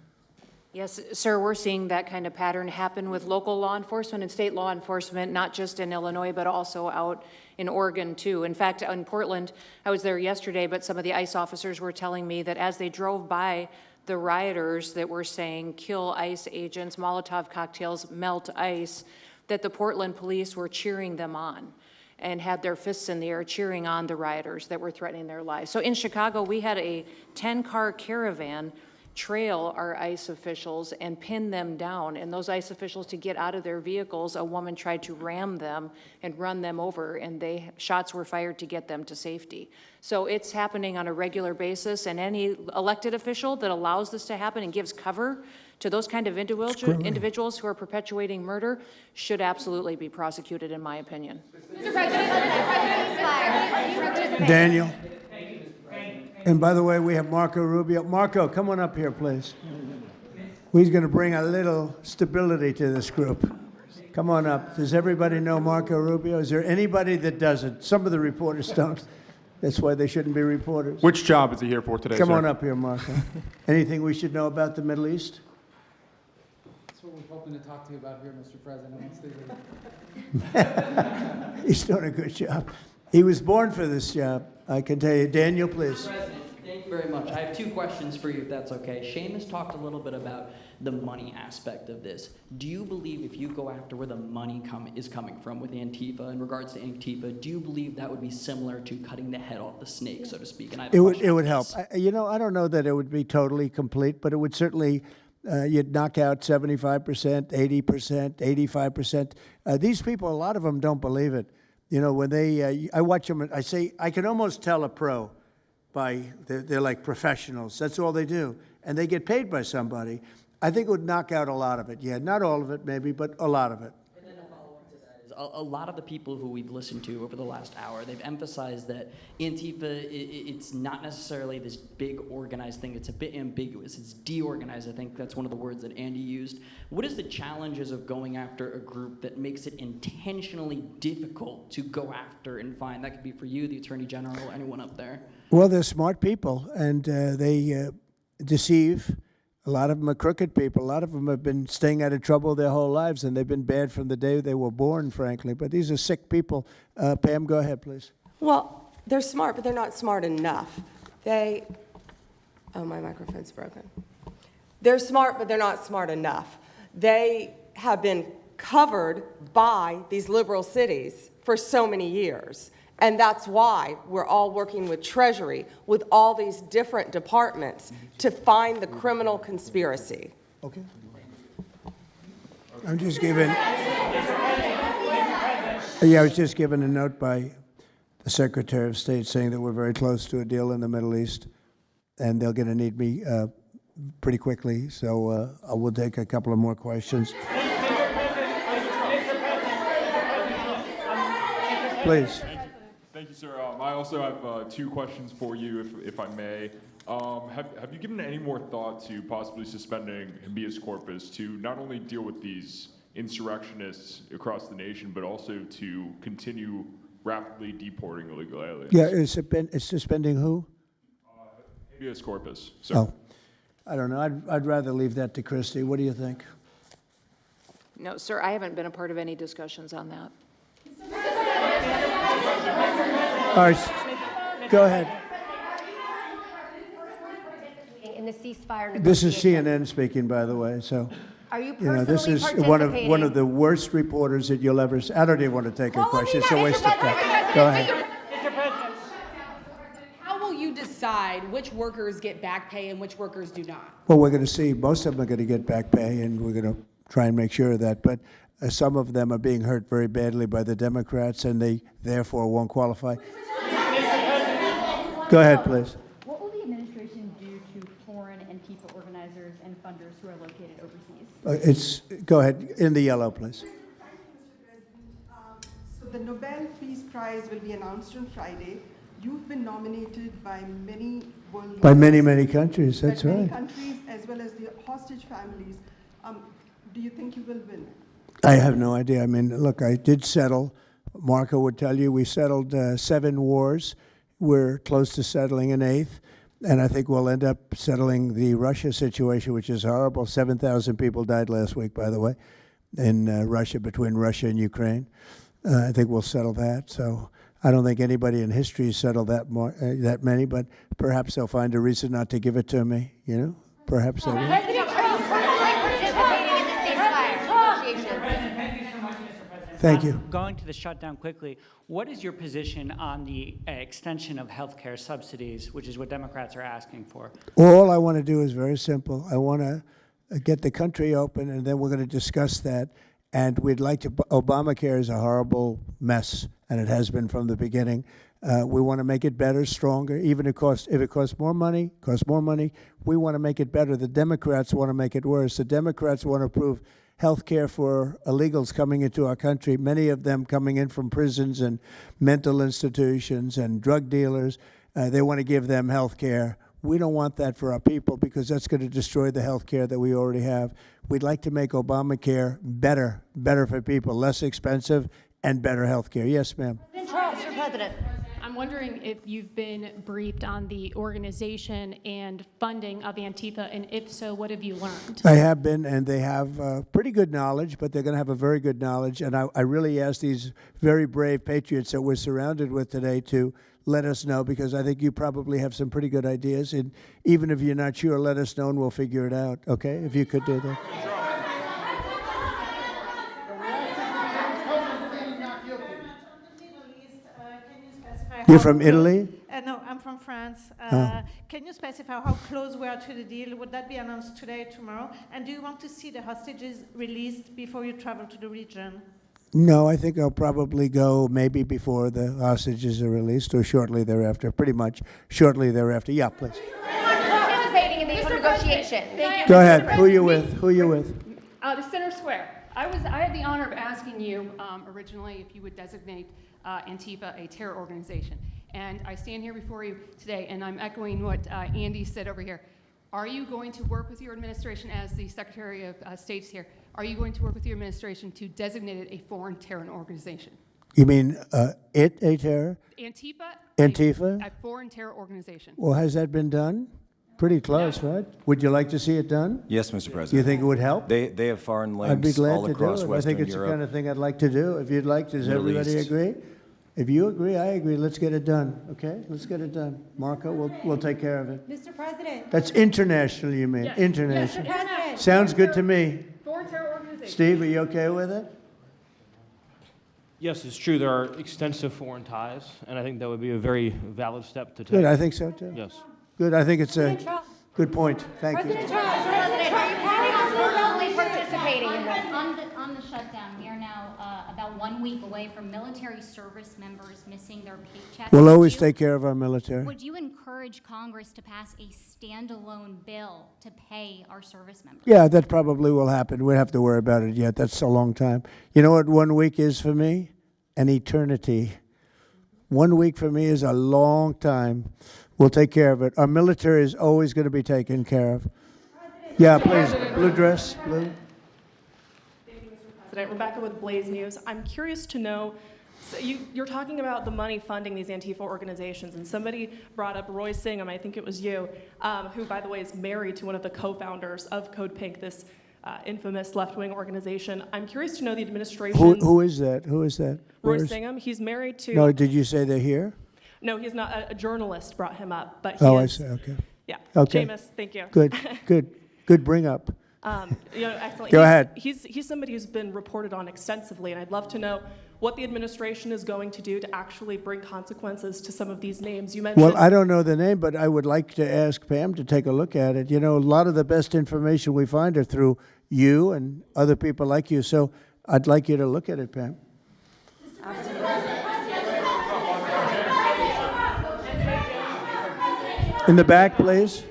Yes, sir, we're seeing that kind of pattern happen with local law enforcement and state law enforcement, not just in Illinois, but also out in Oregon, too. In fact, in Portland, I was there yesterday, but some of the ICE officers were telling me that as they drove by the rioters that were saying, "Kill ICE agents, Molotov cocktails, melt ICE," that the Portland police were cheering them on and had their fists in the air cheering on the rioters that were threatening their lives. So in Chicago, we had a 10-car caravan trail our ICE officials and pin them down. And those ICE officials, to get out of their vehicles, a woman tried to ram them and run them over, and shots were fired to get them to safety. So it's happening on a regular basis, and any elected official that allows this to happen and gives cover to those kind of individuals who are perpetuating murder should absolutely be prosecuted, in my opinion. Mr. President, Daniel. And by the way, we have Marco Rubio. Marco, come on up here, please. He's going to bring a little stability to this group. Come on up. Does everybody know Marco Rubio? Is there anybody that doesn't? Some of the reporters don't. That's why they shouldn't be reporters. Which job is he here for today, Come sir? on up here, Marco. Anything we should know about the Middle East? That's what we're hoping to talk to you about here, Mr. President. Once they leave. He's doing a good job. He was born for this job, I can tell you. Daniel, please. Mr. President, thank you very much. I have two questions for you, if that's okay. Seamus talked a little bit about the money aspect of this. Do you believe if you go after where the money is coming from with Antifa, in regards to Antifa, do you believe that would be similar to cutting the head off the snake, so to speak? And I have a question It would on help. this. I don't know that it would be totally complete, but it would certainly, you'd knock out 75%, 80%, 85%. These people, a lot of them don't believe it. You know, when I watch them, I say, I can almost tell a pro they're like professionals. That's all they do. And they get paid by somebody. I think it would knock out a lot of it. Yeah, not all of it maybe, but a lot of it. And then a follow-up to that is a lot of the people who we've listened to over the last hour, they've emphasized that Antifa, it's not necessarily this big organized thing. It's a bit ambiguous. It's deorganized. I think that's one of the words that Andy used. What is the challenges of going after a group that makes it intentionally difficult to go after and find? That could be for you, the Attorney General, anyone up there. Well, they're smart people, and they deceive. A lot of them are crooked people. A lot of them have been staying out of trouble their whole lives, and they've been bad from the day they were born, frankly. But these are sick people. Pam, go ahead, please. Well, they're smart, but they're not smart enough. Oh, my microphone's broken. They're smart, but they're not smart enough. They have been covered by these liberal cities for so many years. And that's why we're all working with Treasury, with all these different departments, to find the criminal conspiracy. Okay. I'm just giving. I was just given a note by the Secretary of State saying that we're very close to a deal in the Middle East, and they're going to need me pretty quickly. So I will take a couple of more questions. Please. Thank you, sir. I also have two questions for you, if I may. Have you given any more thought to possibly suspending habeas corpus to not only deal with these insurrectionists across the nation, but also to continue rapidly deporting illegal aliens? Yeah, it's suspending who? Habeas corpus, sir. Oh, I don't know. I'd rather leave that to Christie. What do you think? No, sir, I haven't been a part of any discussions on that. right, go ahead. In the ceasefire This is negotiations. CNN speaking, by the way, so. Are you You know, this personally is participating? one of the worst reporters that you'll ever see. I don't even want to take a question. It's a waste of time. Go ahead. Mr. President, how will you decide which workers get back pay and which workers do not? Well, we're going to see. Most of them are going to get back pay, and we're going to try and make sure of that. But some of them are being hurt very badly by the Democrats, and they therefore won't qualify. Go ahead, please. What will the administration do to foreign Antifa organizers and funders who are located overseas? Go ahead. In the yellow, please. So the Nobel Peace Prize will be announced on Friday. You've been nominated by many world leaders. By many, many countries. That's by many right. countries as well as the hostage families. Do you think you will win? I have no idea. I mean, look, I did settle. Marco would tell you we settled 7 wars. We're close to settling an 8th. And I think we'll end up settling the Russia situation, which is horrible. 7,000 people died last week, by the way, in Russia, between Russia and Ukraine. I think we'll settle that. So I don't think anybody in history has settled that many, but perhaps they'll find a reason not to give it to me, you know? Perhaps they will. President, are you personally participating in the ceasefire negotiations? Thank you. Going to the shutdown quickly, what is your position on the extension of health care subsidies, which is what Democrats are asking for? All I want to do is very simple. I want to get the country open, and then we're going to discuss that. And we'd like to, Obamacare is a horrible mess, and it has been from the beginning. We want to make it better, stronger, even if it costs more money, we want to make it better. The Democrats want to make it worse. The Democrats want to approve health care for illegals coming into our country, many of them coming in from prisons and mental institutions and drug dealers. They want to give them health care. We don't want that for our people because that's going to destroy the health care that we already have. We'd like to make Obamacare better for people, less expensive and better health care. Yes, ma'am. Mr. President. I'm wondering if you've been briefed on the organization and funding of Antifa, and if so, what have you learned? I have been, and they have pretty good knowledge, but they're going to have a very good knowledge. And I really ask these very brave patriots that we're surrounded with today to let us know, because I think you probably have some pretty good ideas. And even if you're not sure, let us know and we'll figure it out, okay? If you could do that. You're from Italy? No, I'm from France. Can you specify how close we are to the deal? Would that be announced today, tomorrow? And do you want to see the hostages released before you travel to the region? No, I think I'll probably go maybe before the hostages are released or shortly thereafter, pretty much shortly thereafter. Yeah, please. Participating in these negotiations. Go ahead. Who are you with? Who are you with? The Center Square. I had the honor of asking you originally if you would designate Antifa a terror organization. And I stand here before you today, and I'm echoing what Andy said over here. Are you going to work with your administration as the Secretary of State's here? Are you going to work with your administration to designate it a foreign terror organization? You mean a terror? Antifa? A foreign terror organization. Well, has that been done? Pretty close, right? Would you like to see it done? Yes, Mr. President. Do you think it would help? They have foreign links I'd be glad all to across do it. I Western think it's Europe. the kind of thing I'd like to do. If you'd like, does Middle everybody East. agree? If you agree, I agree. Let's get it done, okay? Let's get it done. Marco, we'll take care of it. Mr. President. That's international, you mean? Yes. International. Mr. President. Sounds good to me. Foreign terror organization. Steve, are you okay with it? Yes, it's true. There are extensive foreign ties, and I think that would be a very valid step to take. Good, I think so too. Yes. Good, I think it's a good point. Thank you. President, are you planning on personally participating in this? On the shutdown, we are now about 1 week away from military service members missing their paychecks. We'll always take care of our military. Would you encourage Congress to pass a standalone bill to pay our service members? Yeah, that probably will happen. We don't have to worry about it yet. That's a long time. You know what 1 week is for me? An eternity. 1 week for me is a long time. We'll take care of it. Our military is always going to be taken care of. Yeah, please. Blue dress, blue. President, Rebecca with Blaze News. I'm curious to know, so you're talking about the money funding these Antifa organizations, and somebody brought up Roy Singham, I think it was you, who, by the way, is married to one of the co-founders of Code Pink, this infamous left-wing organization. I'm curious to know the administration. Who is that? Who is that? Roy Singham. He's married to. No, did you say they're here? No, he's not. A journalist brought him up, but I see. Okay. Yeah. Okay. Seamus, thank you. Good bring up. Excellent. Go ahead. He's somebody who's been reported on extensively, and I'd love to know what the administration is going to do to actually bring consequences to some of these names. You mentioned. Well, I don't know the name, but I would like to ask Pam to take a look at it. You know, a lot of the best information we find are through you and other people like you. So I'd like you to look at it, Pam. In the back, please.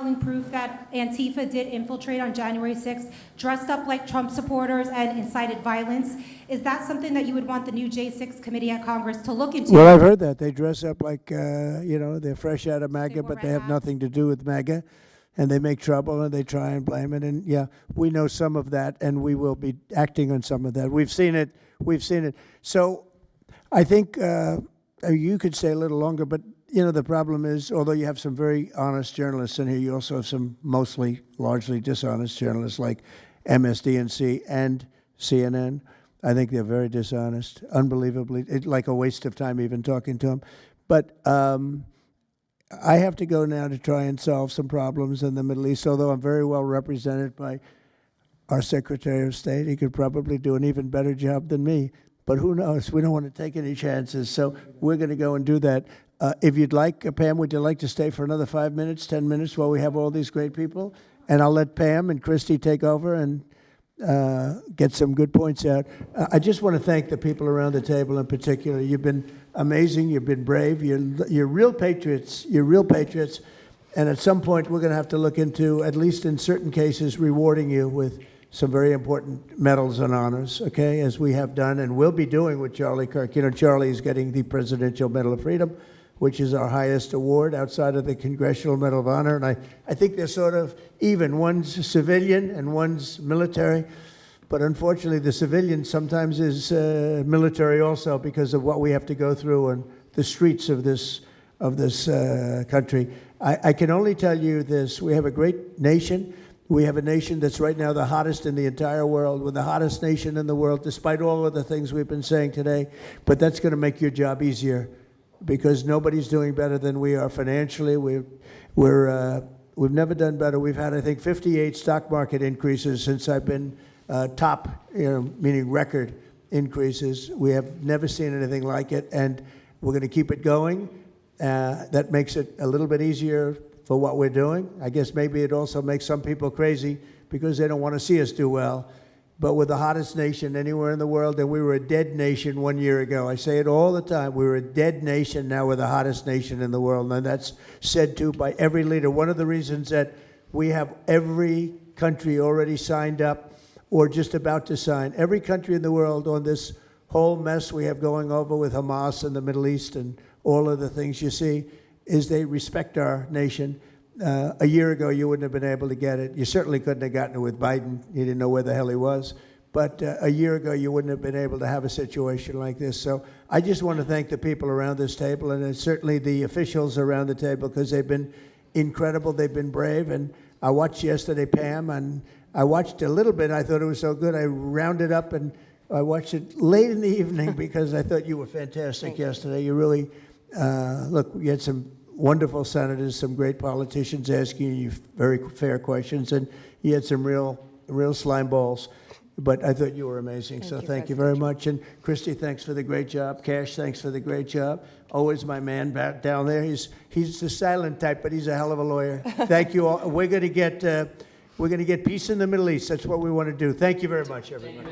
Compelling proof that Antifa did infiltrate on January 6th, dressed up like Trump supporters and incited violence. Is that something that you would want the new J6 committee at Congress to look into? Well, I've heard that. They dress up like, they're fresh out of MAGA, but they have nothing to do with MAGA. And they make trouble and they try and blame it. And yeah, we know some of that and we will be acting on some of that. We've seen it. So I think you could stay a little longer, but you know, the problem is, although you have some very honest journalists in here, you also have some largely dishonest journalists like MSDNC and CNN. I think they're very dishonest, unbelievably. It's like a waste of time even talking to them. But I have to go now to try and solve some problems in the Middle East, although I'm very well represented by our Secretary of State. He could probably do an even better job than me. But who knows? We don't want to take any chances. So we're going to go and do that. If you'd like, Pam, would you like to stay for another 5 minutes, 10 minutes while we have all these great people? And I'll let Pam and Christy take over and get some good points out. I just want to thank the people around the table in particular. You've been amazing. You've been brave. You're real patriots. You're real patriots. And at some point, we're going to have to look into, at least in certain cases, rewarding you with some very important medals and honors, okay, as we have done and will be doing with Charlie Kirk. You know, Charlie is getting the Presidential Medal of Freedom, which is our highest award outside of the Congressional Medal of Honor. And I think they're sort of even. One's civilian and one's military. But unfortunately, the civilian sometimes is military also because of what we have to go through on the streets of this country. I can only tell you this. We have a great nation. We have a nation that's right now the hottest in the entire world. We're the hottest nation in the world, despite all of the things we've been saying today. But that's going to make your job easier because nobody's doing better than we are financially. We've never done better. We've had, I think, 58 stock market increases since I've been top, meaning record increases. We have never seen anything like it, and we're going to keep it going. That makes it a little bit easier for what we're doing. I guess maybe it also makes some people crazy because they don't want to see us do well. But we're the hottest nation anywhere in the world, and we were a dead nation 1 year ago. I say it all the time. We were a dead nation. Now we're the hottest nation in the world, and that's said to by every leader. One of the reasons that we have every country already signed up or just about to sign, every country in the world on this whole mess we have going over with Hamas and the Middle East and all of the things you see, is they respect our nation. A year ago, you wouldn't have been able to get it. You certainly couldn't have gotten it with Biden. You didn't know where the hell he was. But a year ago, you wouldn't have been able to have a situation like this. So I just want to thank the people around this table and certainly the officials around the table because they've been incredible. They've been brave. And I watched yesterday, Pam, and I watched a little bit. I thought it was so good. I rounded up and I watched it late in the evening because I thought you were fantastic yesterday. You really, look, you had some wonderful senators, some great politicians asking you very fair questions, and you had some real slime balls. But I thought you were amazing, so thank you very much. And Christy, thanks for the great job. Cash, thanks for the great job. Always my man back down there. He's the silent type, but he's a hell of a lawyer. Thank you all. We're going to get peace in the Middle East. That's what we want to do. Thank you very much, everybody.